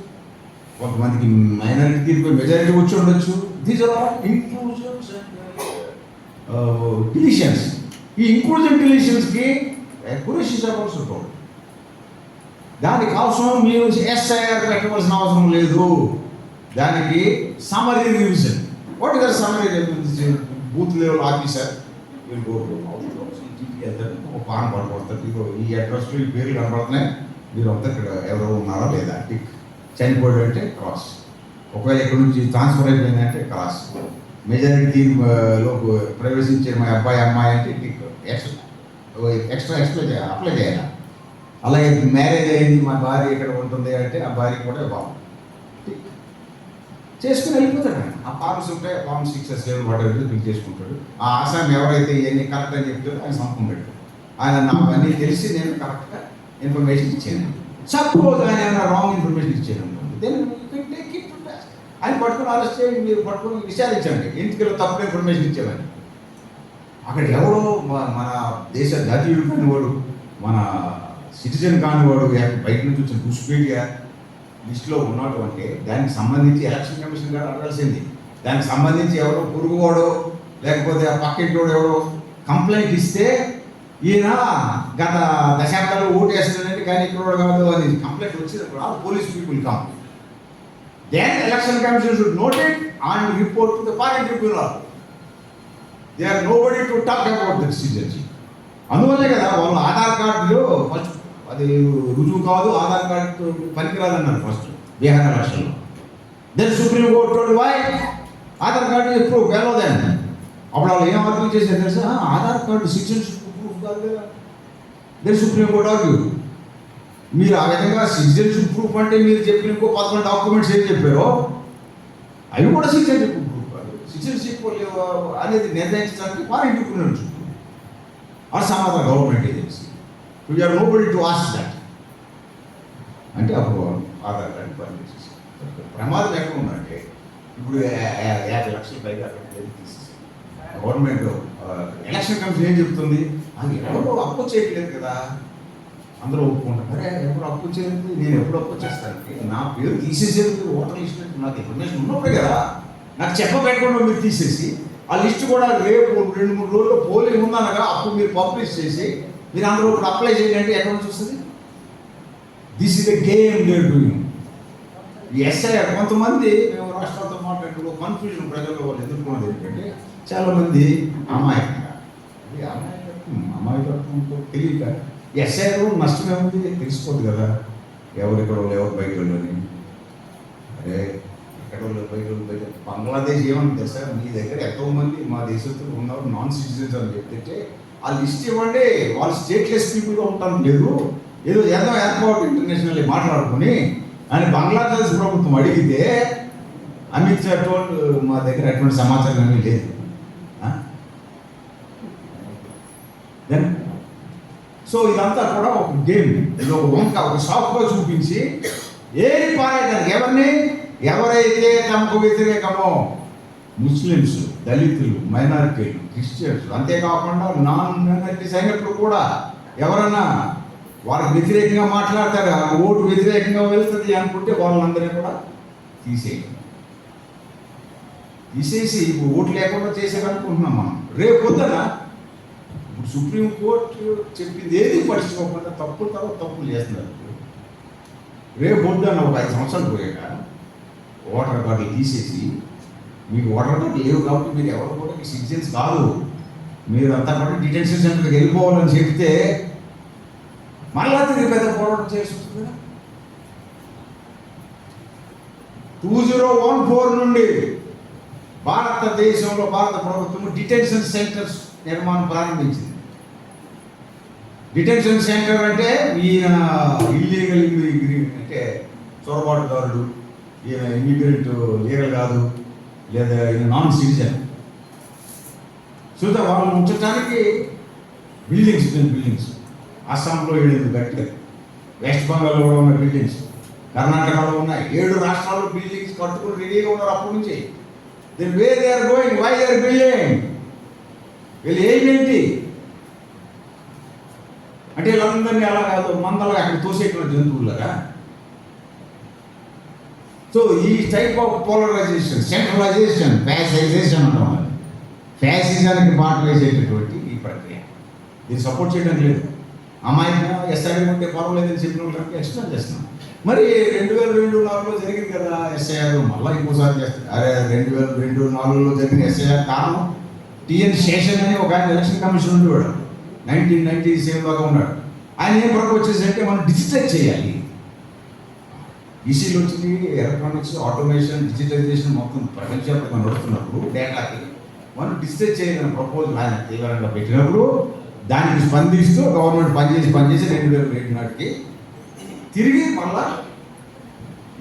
కొంతమందికి మైనారిటీ తీర్పు మెజారిటీ వచ్చి ఉండొచ్చు. These are all inclusions and deletions. ఈ ఇంక్లూజన్ డిలీషన్స్కి అక్యురసీ ఆల్సో టోల్డ్. దానికోసం మీరు ఎస్ఐఆర్ పెట్టవలసిన అవసరం లేదు. దానికి summary revision. What is the summary revision? Booth level officer వీళ్ళు ఇంటికి వెళ్తారు, ఒక ఫారం పడిపోతారు. ఇదిగో ఈ అడ్రస్లో ఈ పేర్లు కనబడుతున్నాయి, మీరు అంతా ఇక్కడ ఎవరో ఉన్నారా లేదా, టిక్. చనిపోయాడు అంటే క్రాస్. ఒకవేళ ఇక్కడ నుంచి ట్రాన్స్ఫర్ అయిపోయిందంటే క్రాస్. మెజారిటీలో ప్రవేశించే మా అబ్బాయి అమ్మాయి అంటే టిక్. ఎక్స్ట్రా అప్లై చేయాలి. అలాగే మ్యారేజ్ అయింది, మా భార్య ఇక్కడ ఉంటుంది అంటే ఆ భార్య కూడా బాగుంది చేసుకుని వెళ్ళిపోతాడు. ఆ ఫార్మ్స్ ఉంటాయి, ఫార్మ్ 6 7 వాటర్ బిల్ చేసుకుంటాడు. ఆ ఆసామి ఎవరైతే ఇవన్నీ కరెక్ట్ అని చెప్తాడో ఆయన సంతకం పెట్టాడు. ఆయన నాకు అన్నీ తెలిసి నేను కరెక్ట్గా ఇన్ఫర్మేషన్ ఇచ్చాను. సపోజ్ ఆయన ఏమైనా రాంగ్ ఇన్ఫర్మేషన్ ఇచ్చాను అనుకోండి, దెన్ ఆయన పట్టుకుని అరెస్ట్ చేయండి, మీరు పట్టుకుని విచారించండి ఎందుకు తప్పుడు ఇన్ఫర్మేషన్ ఇచ్చేవాడిని. అక్కడ ఎవడో మన దేశ జాతీయుడు కానివాడు, మన సిటిజన్ కానివాడు బయట నుంచి వచ్చిన దుష్పీడిగా లిస్టులో ఉన్నాడు అంటే దానికి సంబంధించి ఎలక్షన్ కమిషన్ గారు అడగాల్సింది. దానికి సంబంధించి ఎవరో పురుగువాడో లేకపోతే ఆ పక్కింటోడు ఎవరో కంప్లైంట్ ఇస్తే ఈయన గత దశాబ్దాలు ఓటు వేస్తున్నాడంటే కానీ ఇక్కడ కాదు అని కంప్లైంట్ వచ్చినప్పుడు ఆ police people come. Then election commission should note it and report to the foreign tribunal. They are nobody to talk about this citizenship. అందువల్లే కదా వాళ్ళు ఆధార్ కార్డులో ఫస్ట్ అది రుజువు కాదు, ఆధార్ కార్డు పనికిరాదన్నారు ఫస్ట్ బీహార్ రాష్ట్రంలో. Then supreme court told why Aadhaar card ఎప్పుడు వెళ్ళదని. అప్పుడు వాళ్ళు ఏం అర్థం చేశారు తెలుసా, ఆధార్ కార్డు సిటిజన్షిప్ ప్రూఫ్ కాదు కదా. దెన్ సుప్రీం కోర్టు ఆర్గ్యూ, మీరు ఆ విధంగా సిటిజన్షిప్ ప్రూఫ్ అంటే మీరు చెప్పిన ఇంకో 11 డాక్యుమెంట్స్ ఏం చెప్పారో అవి కూడా సిటిజన్షిప్ ప్రూఫ్ కాదు. సిటిజన్షిప్ అనేది నిర్ణయించడానికి ఫారెన్ ట్రిబ్యునల్ చుట్టూ ఆ సమాధానం government agency. We are nobody to ask that. అంటే అప్పుడు ఆధార్ కార్డు పనిచేసేసి ప్రమాదం ఎక్కడ ఉందంటే ఇప్పుడు 50 లక్షల పైగా అక్కడ తీసేసి గవర్నమెంట్ ఎలక్షన్ కమిషన్ ఏం చెప్తుంది, అది ఎవరు అప్పు చేయట్లేదు కదా, అందరూ ఒప్పుకుంటారు. అరే ఎప్పుడు అప్పు చేయలేదు, నేను ఎప్పుడు అప్పు చేస్తాను, నా పేరు తీసేసేది ఓటర్ లిస్ట్ నాకు ఇన్ఫర్మేషన్ ఉన్నప్పుడే కదా, నాకు చెప్పబెట్టకుండా మీరు తీసేసి ఆ లిస్ట్ కూడా రేపు 2-3 రోజుల్లో పోలింగ్ ఉందనగా అప్పుడు మీరు పబ్లిష్ చేసి మీరు అందరూ ఇప్పుడు అప్లై చేయాలంటే ఎక్కడ నుంచి వస్తుంది. This is the game they are doing. ఈ ఎస్ఐఆర్ కొంతమంది మేము రాష్ట్రాలతో మాట్లాడుతూ కన్ఫ్యూజన్ ప్రజల్లో వాళ్ళు ఎదుర్కొన్నది ఏంటంటే చాలామంది అమాయకంగా అమాయకత్వంతో తెలియక ఎస్ఐఆర్ నష్టం ఏముంది తెలిసిపోద్ది కదా, ఎవరెక్కడ ఎవరు బయట వాళ్ళని. అరే ఎక్కడ బయట బంగ్లాదేశ్ ఏమని తెలుసా, మీ దగ్గర ఎంతోమంది మా దేశస్తులు ఉన్నారు నాన్ సిటిజన్స్ అని చెప్తే ఆ లిస్ట్ ఇవ్వండి, వాళ్ళు స్టేట్లెస్ పీపుల్గా ఉంటాను లేదు, ఏదో ఏర్పాటు ఇంటర్నేషనల్ మాట్లాడుకుని అని బంగ్లాదేశ్ ప్రభుత్వం అడిగితే అమిత్ షా టోల్డ్ మా దగ్గర ఎటువంటి సమాచారం ఏమీ లేదు. దెన్ సో ఇదంతా కూడా ఒక గేమ్, ఇది ఒక వంక ఒక షాప్గా చూపించి ఏది పారేదానికి ఎవరైతే తమకు వ్యతిరేకమో ముస్లిమ్స్, దళితులు, మైనారిటీలు, క్రిస్టియన్స్, అంతేకాకుండా నాన్ మైనారిటీస్ అయినప్పుడు కూడా ఎవరన్నా వారికి వ్యతిరేకంగా మాట్లాడతారు, ఓటు వ్యతిరేకంగా వెళ్తుంది అనుకుంటే వాళ్ళందరినీ కూడా తీసేసి ఇప్పుడు ఓటు లేకుండా చేసేదనుకుంటున్నాం మనం. రేపు పొద్దున ఇప్పుడు సుప్రీంకోర్టు చెప్పింది ఏది పట్టించుకోకుండా తప్పులు చేస్తున్నారు. రేపు పొద్దున ఒక 5 సంవత్సరాలు పోయాక ఓటర్ కార్డులు తీసేసి మీకు ఓటర్ కార్డు లేవు కాబట్టి మీరు ఎవరు కూడా సిటిజన్స్ కాదు, మీరు అంతా కూడా డిటెన్షన్ సెంటర్కి వెళ్ళిపోవాలని చెప్తే మళ్ళా తిరిగి పెద్ద పోరాటం చేసి వస్తుంది కదా. 2014 నుండి భారతదేశంలో భారత ప్రభుత్వం డిటెన్షన్ సెంటర్స్ నిర్మాణం ప్రారంభించింది. డిటెన్షన్ సెంటర్ అంటే ఈయన ఇల్లీగల్ అంటే చొరబాటుదారుడు, ఈయన ఇమిగ్రెంట్ లీగల్ కాదు, లేదా ఈయన నాన్ సిటిజన్, చూద్దాం వాళ్ళు ఉంచడానికి బిల్డింగ్స్ అస్సాంలో 7 కట్టలేదు, వెస్ట్ బెంగాల్లో కూడా ఉన్న బిల్డింగ్స్, కర్ణాటకలో ఉన్నాయి, 7 రాష్ట్రాల్లో బిల్డింగ్స్ కట్టుకుని రెడీగా ఉన్నారు అప్పటి నుంచి. Then way they are going, why they are building, వీళ్ళు ఏంటి అంటే వీళ్ళందరినీ అలా కాదు మందలుగా అక్కడ తోసేటువంటి జంతువులాగా. సో ఈ type of polarisation, centralisation, fascisation అంటాం. అది ఫ్యాసిజానికి బాట వేసేటటువంటి ఈ ప్రక్రియ, దీన్ని సపోర్ట్ చేయడం లేదు. అమాయకంగా ఎస్ఐ ఉంటే పర్వాలేదని చెప్పిన వాళ్ళకి ఎక్స్ప్లెయిన్ చేస్తున్నాం. మరి 2002-4లో జరిగింది కదా ఎస్ఐఆర్, మళ్ళీ ఇంకోసారి చేస్తారు. అరే 2002-4లో జరిగిన ఎస్ఐఆర్ కారణం టిఎన్ శేషన్ అని ఒక ఆయన ఎలక్షన్ కమిషన్ ఉండేవాడు, 1997 దాకా ఉన్నాడు. ఆయన ఏం వరకు వచ్చేసరికి మనం డిజిటైజ్ చేయాలి. ఈసీలు వచ్చింది, ఎలక్ట్రానిక్స్, ఆటోమేషన్, డిజిటైజేషన్ మొత్తం ప్రపంచవ్యాప్తంగా నడుస్తున్నప్పుడు డేటాకి మనం డిజిటైజ్ చేయాలని ప్రపోజల్ ఆయన తీవ్రంగా పెట్టినప్పుడు దానికి స్పందిస్తూ గవర్నమెంట్ పనిచేసి 2007 నాటికి తిరిగి మళ్ళా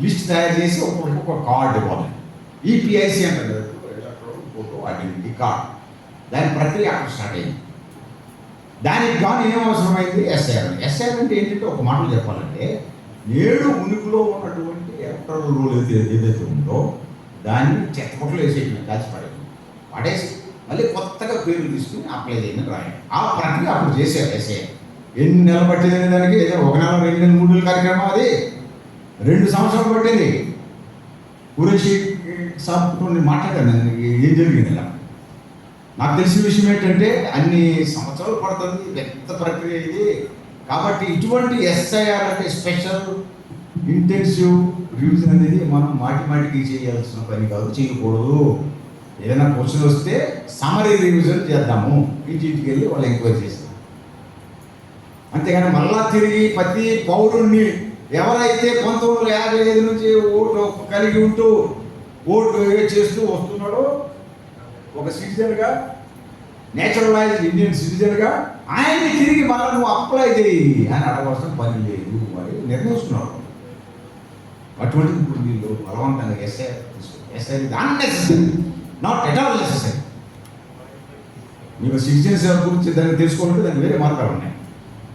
లిస్ట్ తయారు చేసి ఒక్కొక్క కార్డు ఇవ్వాలి. ఈపీఐసి అంటారు కదా, ఫోటో ఐడెంటిటీ కార్డ్. దాని ప్రక్రియ అక్కడ స్టార్ట్ అయింది. దానికి కానీ ఏం అవసరమైంది? ఎస్ఐఆర్. ఎస్ఐఆర్ అంటే ఏంటంటే ఒక మాటలు చెప్పాలంటే నేడు ఉనికిలో ఉన్నటువంటి ఎలక్ట్రల్ రూల్ ఏదైతే ఉందో దాన్ని చెత్తపట్లు వేసేయడం, కాల్చి పడేసి మళ్ళీ కొత్తగా పేర్లు తీసుకుని అప్లై చేయమని రాయండి. ఆ ప్రక్రియ అప్పుడు చేశారు ఎస్ఐఆర్. ఎన్ని నెలలు పట్టిందని దానికి? ఏదో 1 నెల, 2 నెలలు, 3 నెలల కార్యక్రమం అది 2 సంవత్సరాలు పట్టింది. కురేషి సాబ్తో నేను మాట్లాడాను, ఏం జరిగింది ఇలా. నాకు తెలిసిన విషయం ఏంటంటే అన్ని సంవత్సరాలు పడుతుంది, పెద్ద ప్రక్రియ ఇది. కాబట్టి ఇటువంటి ఎస్ఐఆర్ అంటే స్పెషల్ ఇంటెన్సివ్ రివిజన్ అనేది మనం మాటికి చేయాల్సిన పని కాదు, చేయకూడదు. ఏదైనా క్వశ్చన్ వస్తే సమరీ రివిజన్ చేద్దాము, ఇంటికి వెళ్ళి వాళ్ళు ఎంక్వైరీ చేస్తారు. అంతేగాని మళ్ళా తిరిగి ప్రతి పౌరుణ్ణి ఎవరైతే 1955 నుంచి ఓటు కలిగి ఉంటూ ఓటు చేస్తూ వస్తున్నాడో ఒక సిటిజన్గా, నేచురలైజ్డ్ ఇండియన్ సిటిజన్గా ఆయన్ని తిరిగి మళ్ళీ నువ్వు అప్లై చేయి అని అడగవలసిన పని లేదు మరి నిర్ణయిస్తున్నాడు. అటువంటి ఇప్పుడు వీళ్ళు బలవంతంగా SI unnecessary, not at all necessary. మీకు సిటిజన్స్ గురించి దాన్ని తెలుసుకోవాలంటే దానికి వేరే మార్గాలు ఉన్నాయి.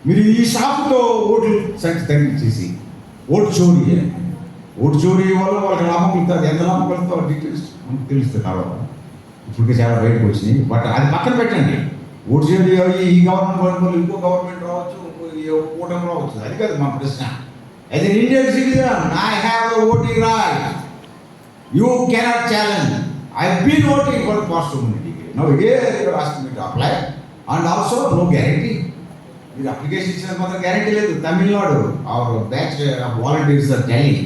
మీరు ఈ షాపుతో ఓట్లు సంఖ్య తగ్గించేసి ఓటు చోరీ చేయండి. ఓటు చోరీ వల్ల వాళ్ళకి లాభం కలుగుతుంది. ఎంత లాభం కలుగుతుందో డీటెయిల్స్ మనకు తెలుస్తుంది తర్వాత. ఇప్పుడు చాలా బయటకు వచ్చినాయి. బట్ అది పక్కన పెట్టండి. ఓటు చోరీ ఈ గవర్నమెంట్ ఇంకో గవర్నమెంట్ రావచ్చు, కూటమి రావచ్చు, అది కాదు మన ప్రశ్న. As N Indian citizen I have a voting right. You cannot challenge. I have been voting for the past 2 minutes. Now here you are asking me to apply and also no guarantee. మీరు application ఇచ్చిన మాత్రం guarantee లేదు. Tamil Nadu our batch of volunteers are telling,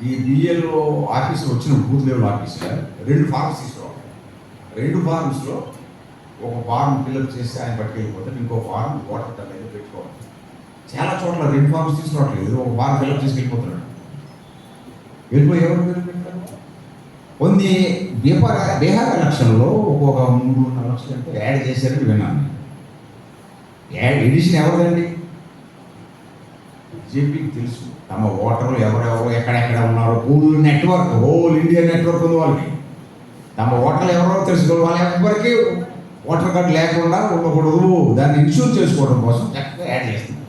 ఈ BLO ఆఫీసులో వచ్చిన booth level ఆఫీసులో 2 forms తీసుకోవాలి. 2 ఫార్మ్స్లో ఒక ఫార్మ్ ఫిల్అప్ చేసి ఆయన పట్టుకెళ్ళిపోతే ఇంకో ఫార్మ్ ఓటర్ దగ్గర పెట్టుకోవాలి. చాలా చోట్ల 2 ఫార్మ్స్ తీసుకోవట్లేదు, ఒక ఫార్మ్ ఫిల్అప్ చేసి వెళ్ళిపోతున్నాడు. వెళ్ళిపోయి ఎవరు పెట్టారు? కొన్ని బీహార్ ఎలక్షన్లో ఒక 3-4 లక్షలు అంటే యాడ్ చేశారని విన్నాను. యాడ్ ఎడిషన్ ఎవరిదండి? బీజేపీకి తెలుసు తమ ఓటర్లు ఎవరెవరు ఎక్కడెక్కడ ఉన్నారు. Pool network, whole India network ఉంది వాళ్ళకి. తమ ఓటర్లు ఎవరెవరో తెలుసుకోవాలి. వాళ్ళ ఎవరికి ఓటర్ కార్డు లేకుండా ఉండకూడదు. దాన్ని ఇన్సూర్ చేసుకోవడం కోసం చక్కగా యాడ్ చేస్తుంది.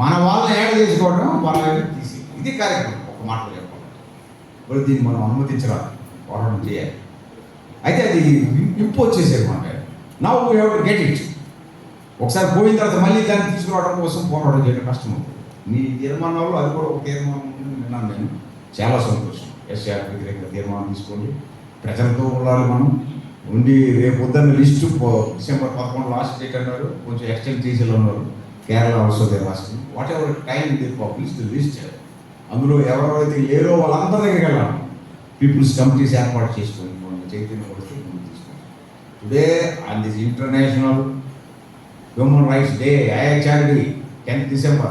మన వాళ్ళని యాడ్ చేసుకోవడం వాళ్ళని తీసి, ఇది కార్యక్రమం. ఒక మాటలో చెప్పాలి, ఇప్పుడు దీన్ని మనం అనుమతించరాదు, పోరాటం చేయాలి. అయితే అది ఇంపు వచ్చేసేది మాట. Now we have to get it. ఒకసారి పోయిన తర్వాత మళ్ళీ దాన్ని తీసుకురావడం కోసం పోరాటం చేయడం కష్టం అవుతుంది. మీ తీర్మానాలు అది కూడా ఒక తీర్మానం విన్నాను నేను, చాలా సంతోషం. ఎస్ఆర్ వ్యతిరేక తీర్మానం తీసుకోండి, ప్రజలతో ఉండాలి మనం ఉండి. రేపు పొద్దున్న లిస్టు December 11 లాస్ట్ డేట్ అన్నారు, కొంచెం ఎక్స్టెండ్ చేసేలా ఉన్నారు. Kerala also they last what ever time they publish the list. అందులో ఎవరెవరైతే లేరో వాళ్ళందరి దగ్గరికి వెళ్ళాలి. పీపుల్స్ కమిటీస్ ఏర్పాటు చేసుకొని చైతన్యం పడుతూ ముందుకు తీసుకోండి. Today on this international human rights day, IHRD 10th December,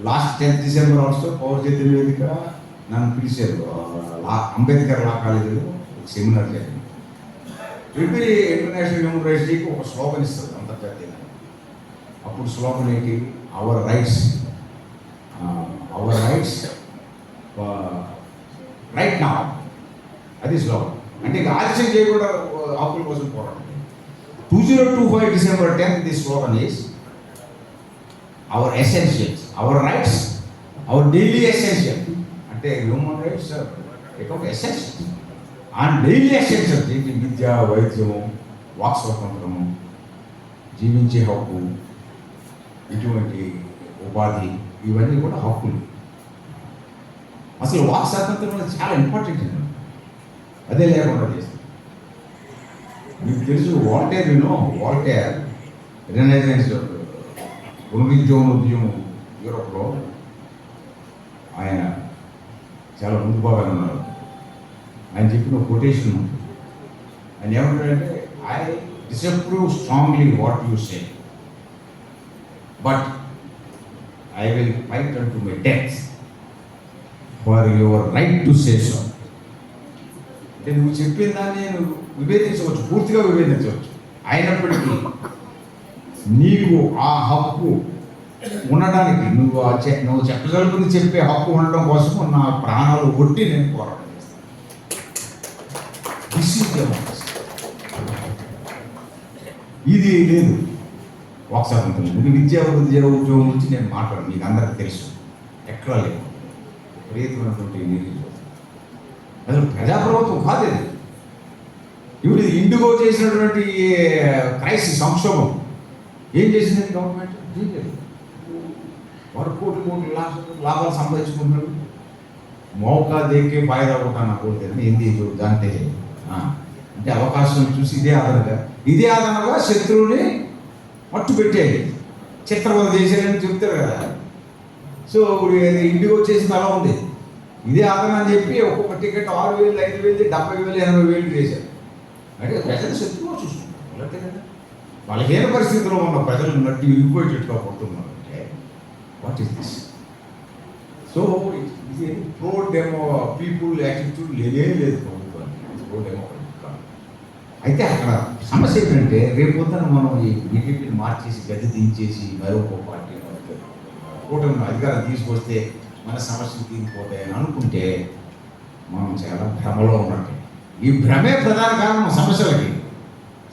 last 10th December also పౌర చైతన్య వేదిక నన్ను పిలిచారు. అంబేద్కర్ లా కాలేజీలో ఒక సెమినార్ జరిగింది. ఎవ్రీ ఇంటర్నేషనల్ హ్యూమన్ రైట్స్ డేకి ఒక స్లోగన్ ఇస్తుంది అంతర్జాతీయంగా. అప్పుడు స్లోగన్ ఏంటి? Hour rights right now. అది స్లోగన్. అంటే ఇక ఆలస్యం చేయకుండా హక్కుల కోసం పోరాటం. 2025 December 10th, this slogan is our essentials, our rights, our daily essential. అంటే హ్యూమన్ రైట్స్ ఒక ఎసెన్షియల్ అండ్ డైలీ ఎసెన్షియల్. దీనికి విద్య, వైద్యము, వాక్ స్వాతంత్రము, జీవించే హక్కు, ఇటువంటి ఉపాధి, ఇవన్నీ కూడా హక్కులు. అసలు వాక్ స్వాతంత్రం అనేది చాలా ఇంపార్టెంట్ అండి. అదే లేకుండా చేస్తుంది. మీకు తెలుసు వాల్టేర్, వాల్టేర్ రెనెసాన్స్ పునరుజ్జీవనం యూరోప్లో ఆయన చాలా ముందు బాగా ఉన్నారు. ఆయన చెప్పిన కొటేషన్ ఆయన ఏమంటాడంటే, I disapprove strongly what you say. But I will fight unto my death for your right to say so. అంటే నువ్వు చెప్పిన దాన్ని నేను విభేదించవచ్చు, పూర్తిగా విభేదించవచ్చు. అయినప్పటికీ నీకు ఆ హక్కు ఉండడానికి నువ్వు చెప్పగలుగుతుంది చెప్పే హక్కు ఉండడం కోసం నా ప్రాణాలు కొట్టి నేను పోరాటం చేస్తాను. This is democracy. ఇది లేదు ఒకసారి ఉంటుంది. విద్యా ఉద్యోగం గురించి నేను మాట్లాడను, మీకు అందరికీ తెలుసు. ఎక్కడా లేదు విపరీతమైనటువంటి నిరుద్యోగం. అసలు ప్రజాప్రభుత్వం కాదు ఇది. ఇప్పుడు ఇది ఇండిగో చేసినటువంటి క్రైసిస్ సంక్షోభం ఏం చేసింది గవర్నమెంట్? వారు కోట్లు లాభాలు సంపాదించుకుంటున్నారు. మౌకా దేకే ఫాయిదా కొట్టాను అనుకుంటుంది ఏంది దాంతే అంటే అవకాశం చూసి ఇదే ఆధారంగా శత్రువుని మట్టు పెట్టేది, చిత్రవద చేసేదని చెప్తారు కదా. సో ఇండిగో చేసిన అలా ఉంది. ఇదే ఆధారం అని చెప్పి ఒక్కొక్క టికెట్ 6,000, 5,000, 70,000, 80,000 చేశారు. అంటే ప్రజలు శత్రువుగా చూసుకుంటారు అంతే కదా. బలహీన పరిస్థితిలో ఉన్న ప్రజలు నట్టి విడిపోయేటట్టుగా పడుతున్నారు. అంటే వాట్ ఈస్ దిస్? సో ఇది ప్రో డెమో పీపుల్ యాటిట్యూడ్ లేదు ప్రభుత్వానికి. ప్రో డెమోక్రటిక్ కాదు. అయితే అక్కడ సమస్య ఏంటంటే రేపు పొద్దున మనం ఈ బీజేపీని మార్చేసి గద్దె దించేసి మరొక పార్టీ కూటమి అధికారం తీసుకొస్తే మన సమస్యలు తీరిపోతాయని అనుకుంటే మనం చాలా భ్రమలో ఉన్నట్టే. ఈ భ్రమే ప్రధాన కారణం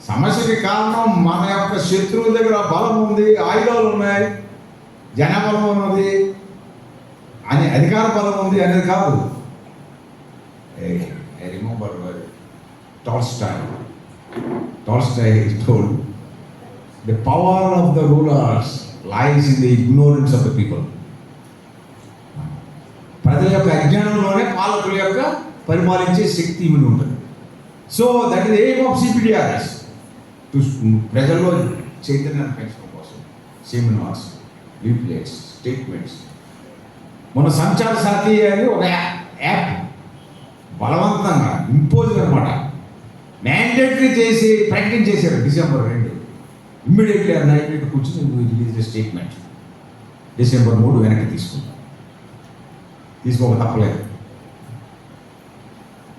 సమస్యకి కారణం మన యొక్క శత్రువుల దగ్గర బలం ఉంది, ఆయుధాలు ఉన్నాయి, జనబలం ఉన్నది అని, అధికార బలం ఉంది అనేది కాదు. I remember Tolstoy told, the power of the rulers lies in the ignorance of the people. ప్రజల యొక్క అజ్ఞానంలోనే పాలకుల యొక్క పరిపాలించే శక్తి ఇవి ఉంటుంది. So that is aim of CPDRS. ప్రజల్లో చైతన్యాన్ని పెంచడం కోసం సెమినార్స్, లీఫ్లెట్స్, స్టేట్మెంట్స్. మన సంచార సాథి అని ఒక యాప్ బలవంతంగా ఇంపోజ్ అనమాట మ్యాండేటరీ చేసి ప్రకటించేశారు December 2. ఇమ్మీడియట్లీ ఆ నైట్ కూర్చొని రిలీజ్ స్టేట్మెంట్. December 3 వెనక్కి తీసుకోక తప్పలేదు.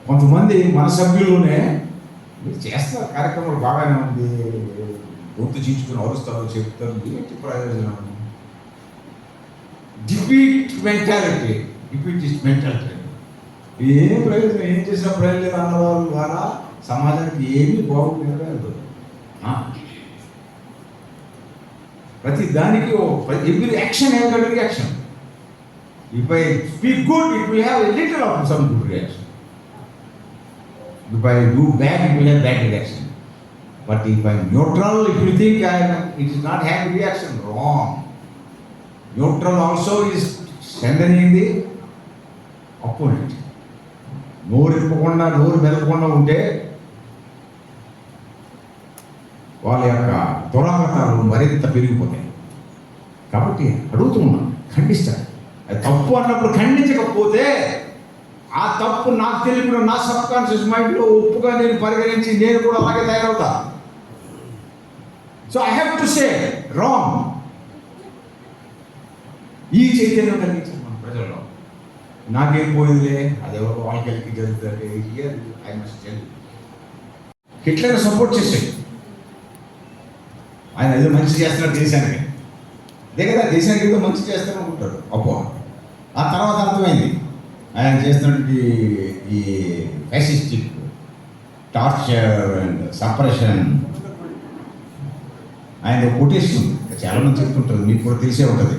కొంతమంది మన సభ్యుల్లోనే మీరు చేస్తారు కార్యక్రమాలు బాగానే ఉంది, గుర్తు చీల్చుకుని అరుస్తారు, చెప్తారు, ఏంటి ప్రయోజనం? Defeatist mentality. ఏం ప్రయోజనం, ఏం చేసినా ప్రయోజనం అన్నవాళ్ళ ద్వారా సమాజానికి ఏమీ బాగుంటుంది. ప్రతి దానికి every action reaction. If I speak good, it will have a little of some good reaction. If I do bad, it will have bad reaction. But if I am neutral, if you think it is not having reaction, wrong. Neutral also is strengthening the opponent. నోరు మెదపకుండా ఉంటే వాళ్ళ యొక్క దురాగతాలు మరింత పెరిగిపోతాయి. కాబట్టి అడుగుతున్నాను, ఖండిస్తాను. అది తప్పు అన్నప్పుడు ఖండించకపోతే ఆ తప్పు నాకు తెలియకుండా నా సబ్ కాన్షియస్ మైండ్లో ఒప్పుగా నేను పరిగణించి నేను కూడా అలాగే తయారవుతా. So I have to say wrong. ఈ చైతన్యం కలిగించారు మన ప్రజల్లో. నాకేం పోయిందిలే, అదెవరో వాళ్ళకి వెళ్ళి జరుగుతుంది. I must tell you, Hitler support చేశాడు. ఆయన ఏదో మంచి చేస్తున్నాడు దేశానికి, అదే కదా దేశానికి ఏదో మంచి చేస్తాను అనుకుంటాడు. అబ్బో ఆ తర్వాత అర్థమైంది ఆయన చేస్తున్నటువంటి ఈ ఫ్యాసిస్టిక్ టార్చర్ అండ్ సప్రెషన్. ఆయన కొటేషన్ చాలామంది చెప్తుంటారు, మీకు కూడా తెలిసే ఉంటుంది.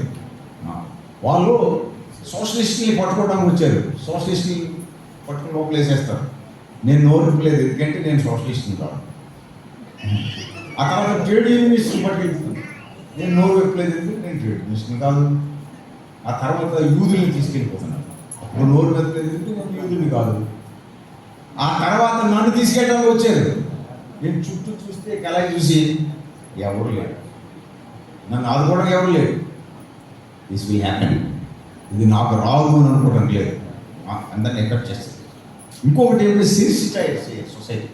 వాళ్ళు సోషలిస్ట్ని పట్టుకోవడానికి వచ్చారు, సోషలిస్ట్ని పట్టుకుని లోపలేసేస్తారు. నేను నోరులేదు, ఎందుకంటే నేను సోషలిస్ట్ని కాదు. ఆ తర్వాత ట్రేడ్ యూనియనిస్ట్ని పట్టుకెళ్తున్నాను, నేను నోరు వెప్పలేదు, నేను ట్రేడ్ యూనియనిస్ట్ని కాదు. ఆ తర్వాత యూదుల్ని తీసుకెళ్ళిపోతున్నాను, అప్పుడు నోరు వెప్పలేదు, నేను యూదుల్ని కాదు. ఆ తర్వాత నన్ను తీసుకెళ్ళడానికి వచ్చారు. నేను చుట్టూ చూస్తే కళాయి చూసి ఎవరు లేరు, నన్ను ఆదుకోవడానికి ఎవరు లేరు. దిస్ విల్ హ్యాపెన్, ఇది నాకు రాదు అని అనుకోవడం లేదు, అందరిని ఎఫెక్ట్ చేస్తుంది. ఇంకొకటి ఏంటంటే సెన్సిటైజ్ సొసైటీ.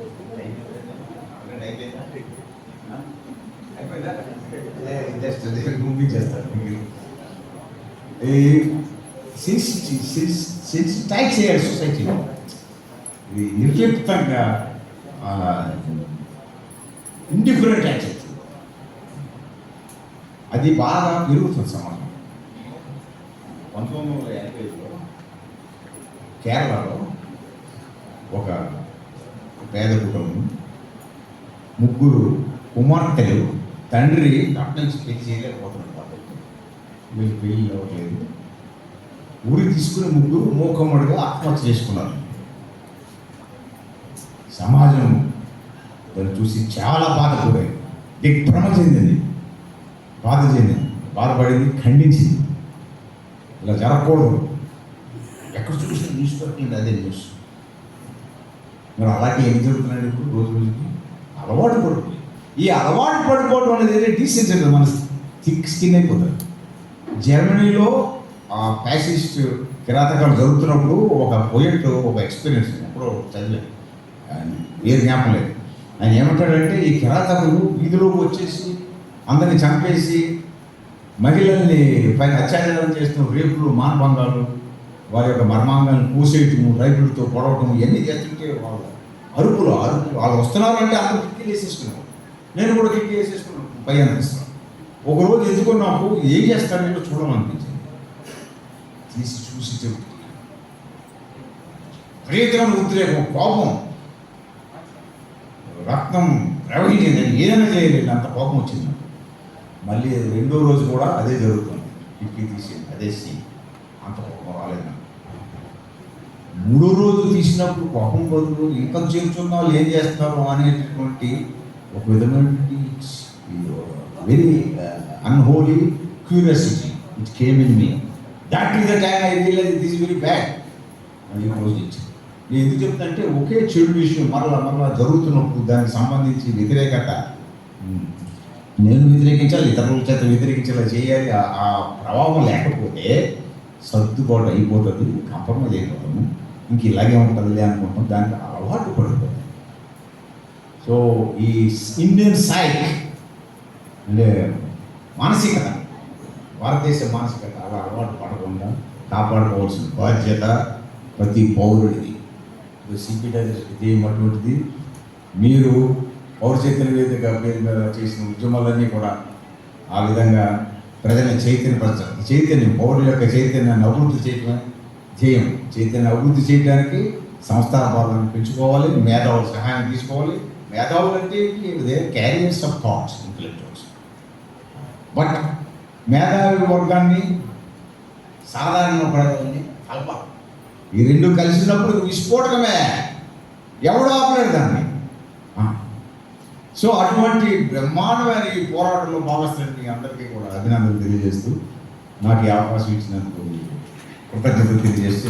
జస్ట్ ముగించేస్తాను. ఈ సిన్స్ టైప్ చేయాలి సొసైటీలో, ఇది నిర్లిప్తంగా ఇండిఫరెంట్ యాక్షన్ అది బాగా పెరుగుతుంది సమాజం. 1980లో కేరళలో ఒక పేద కుటుంబం, ముగ్గురు కుమార్తెలు, తండ్రి అటు నుంచి పెళ్లి చేయలేకపోతున్నాడు కాబట్టి వీళ్ళు పెళ్ళి అవ్వట్లేదు. ఊరి తీసుకుని ముగ్గురు మూకమ్మడిగా ఆత్మహత్య చేసుకున్నారు. సమాజం దాన్ని చూసి చాలా బాధపడింది, దిగ్భ్రమ చెందింది, బాధపడింది, ఖండించింది. ఇలా జరగకూడదు. ఎక్కడ చూసిన న్యూస్ దొరికింది అదే న్యూస్. మరి అలాగే ఏం జరుగుతున్నాడు ఇప్పుడు రోజు రోజుకి? అలవాటు పడిపోయి, ఈ అలవాటు పడిపోవడం అనేది డీసెన్స్ అంటే మన థిక్ స్కిన్ అయిపోతుంది. జర్మనీలో ఆ ఫ్యాసిస్ట్ కిరాతకాలు జరుగుతున్నప్పుడు ఒక పోయెట్ ఒక ఎక్స్పీరియన్స్ ఎప్పుడో చదివాను, ఏ జ్ఞాపకం లేదు. ఆయన ఏమంటాడంటే, ఈ కిరాతకులు వీధిలోకి వచ్చేసి అందరిని చంపేసి మహిళల్ని పైన అత్యాచారం చేస్తూ రేపులు, మానభంగాలు, వారి యొక్క మర్మాంగాలను పూసేయటము, రైతులతో పొడవటం, ఇవన్నీ చేస్తుంటే వాళ్ళు అరుపులు వాళ్ళు వస్తున్నారు అంటే అందరూ కిక్కి వేసేసుకున్నాం. నేను కూడా కిక్కి వేసేసుకున్నాను, పై అనిపిస్తాను. ఒకరోజు ఎందుకో నాకు ఏం చేస్తానంటే చూడమనిపించింది. తీసి చూసి చెబుతున్నాను, విపరీతమైన ఉద్రేకం, కోపం, రక్తం ప్రవహించింది. ఏదైనా చేయలేదు, అంత కోపం వచ్చింది. మళ్ళీ రెండో రోజు కూడా అదే జరుగుతుంది, కిటికీ తీసింది, అదే సీన్, అంత కోపం రాలేదు. మూడో రోజు తీసినప్పుడు కోపం బదులు ఇంకా చేరుచున్న వాళ్ళు ఏం చేస్తారు అనేటటువంటి ఒక విధమైనటువంటి very unholy curiosity it came in me. That is the time I realise this is very bad అని రోజు ఇచ్చింది. నేను ఎందుకు చెప్తానంటే, ఒకే చెడు విషయం మరలా జరుగుతున్నప్పుడు దానికి సంబంధించి వ్యతిరేకత నేను వ్యతిరేకించాలి, ఇతరుల చేత వ్యతిరేకించేలా చేయాలి. ఆ ప్రభావం లేకపోతే సర్దుబాటు అయిపోతుంది, కాంప్రమైజ్ అయిపోతాము, ఇంక ఇలాగే ఉంటుందిలే అనుకుంటాం, దానికి అలవాటు పడిపోతుంది. సో ఈ ఇండియన్ సైక్ అంటే మానసికత, భారతదేశ మానసికత అలా అలవాటు పడకుండా కాపాడుకోవాల్సిన బాధ్యత ప్రతి పౌరుడిది. సిపిడబ్ల్యూసీ అటువంటిది. మీరు పౌర చైతన్య వేదిక పేరు మీద చేసిన ఉద్యమాలన్నీ కూడా ఆ విధంగా ప్రజలను చైతన్యపరచాలి. చైతన్యం, పౌరుల యొక్క చైతన్యాన్ని అభివృద్ధి చేయడమే ధ్యేయం. చైతన్యాన్ని అభివృద్ధి చేయడానికి సంస్థాపాలను పెంచుకోవాలి, మేధావుల సహాయం తీసుకోవాలి. మేధావులు అంటే carriers of thoughts, intellectuals. But మేధావి వర్గాన్ని సాధారణ ప్రజల్ని కలపాలి. ఈ రెండు కలిసినప్పుడు విస్ఫోటకమే, ఎవడో ఆపలేడు దాన్ని. సో అటువంటి బ్రహ్మాండమైన ఈ పోరాటంలో భాగస్తులకి అందరికీ కూడా అభినందనలు తెలియజేస్తూ, నాకు ఈ అవకాశం ఇచ్చినందుకు కృతజ్ఞతలు తెలియజేస్తూ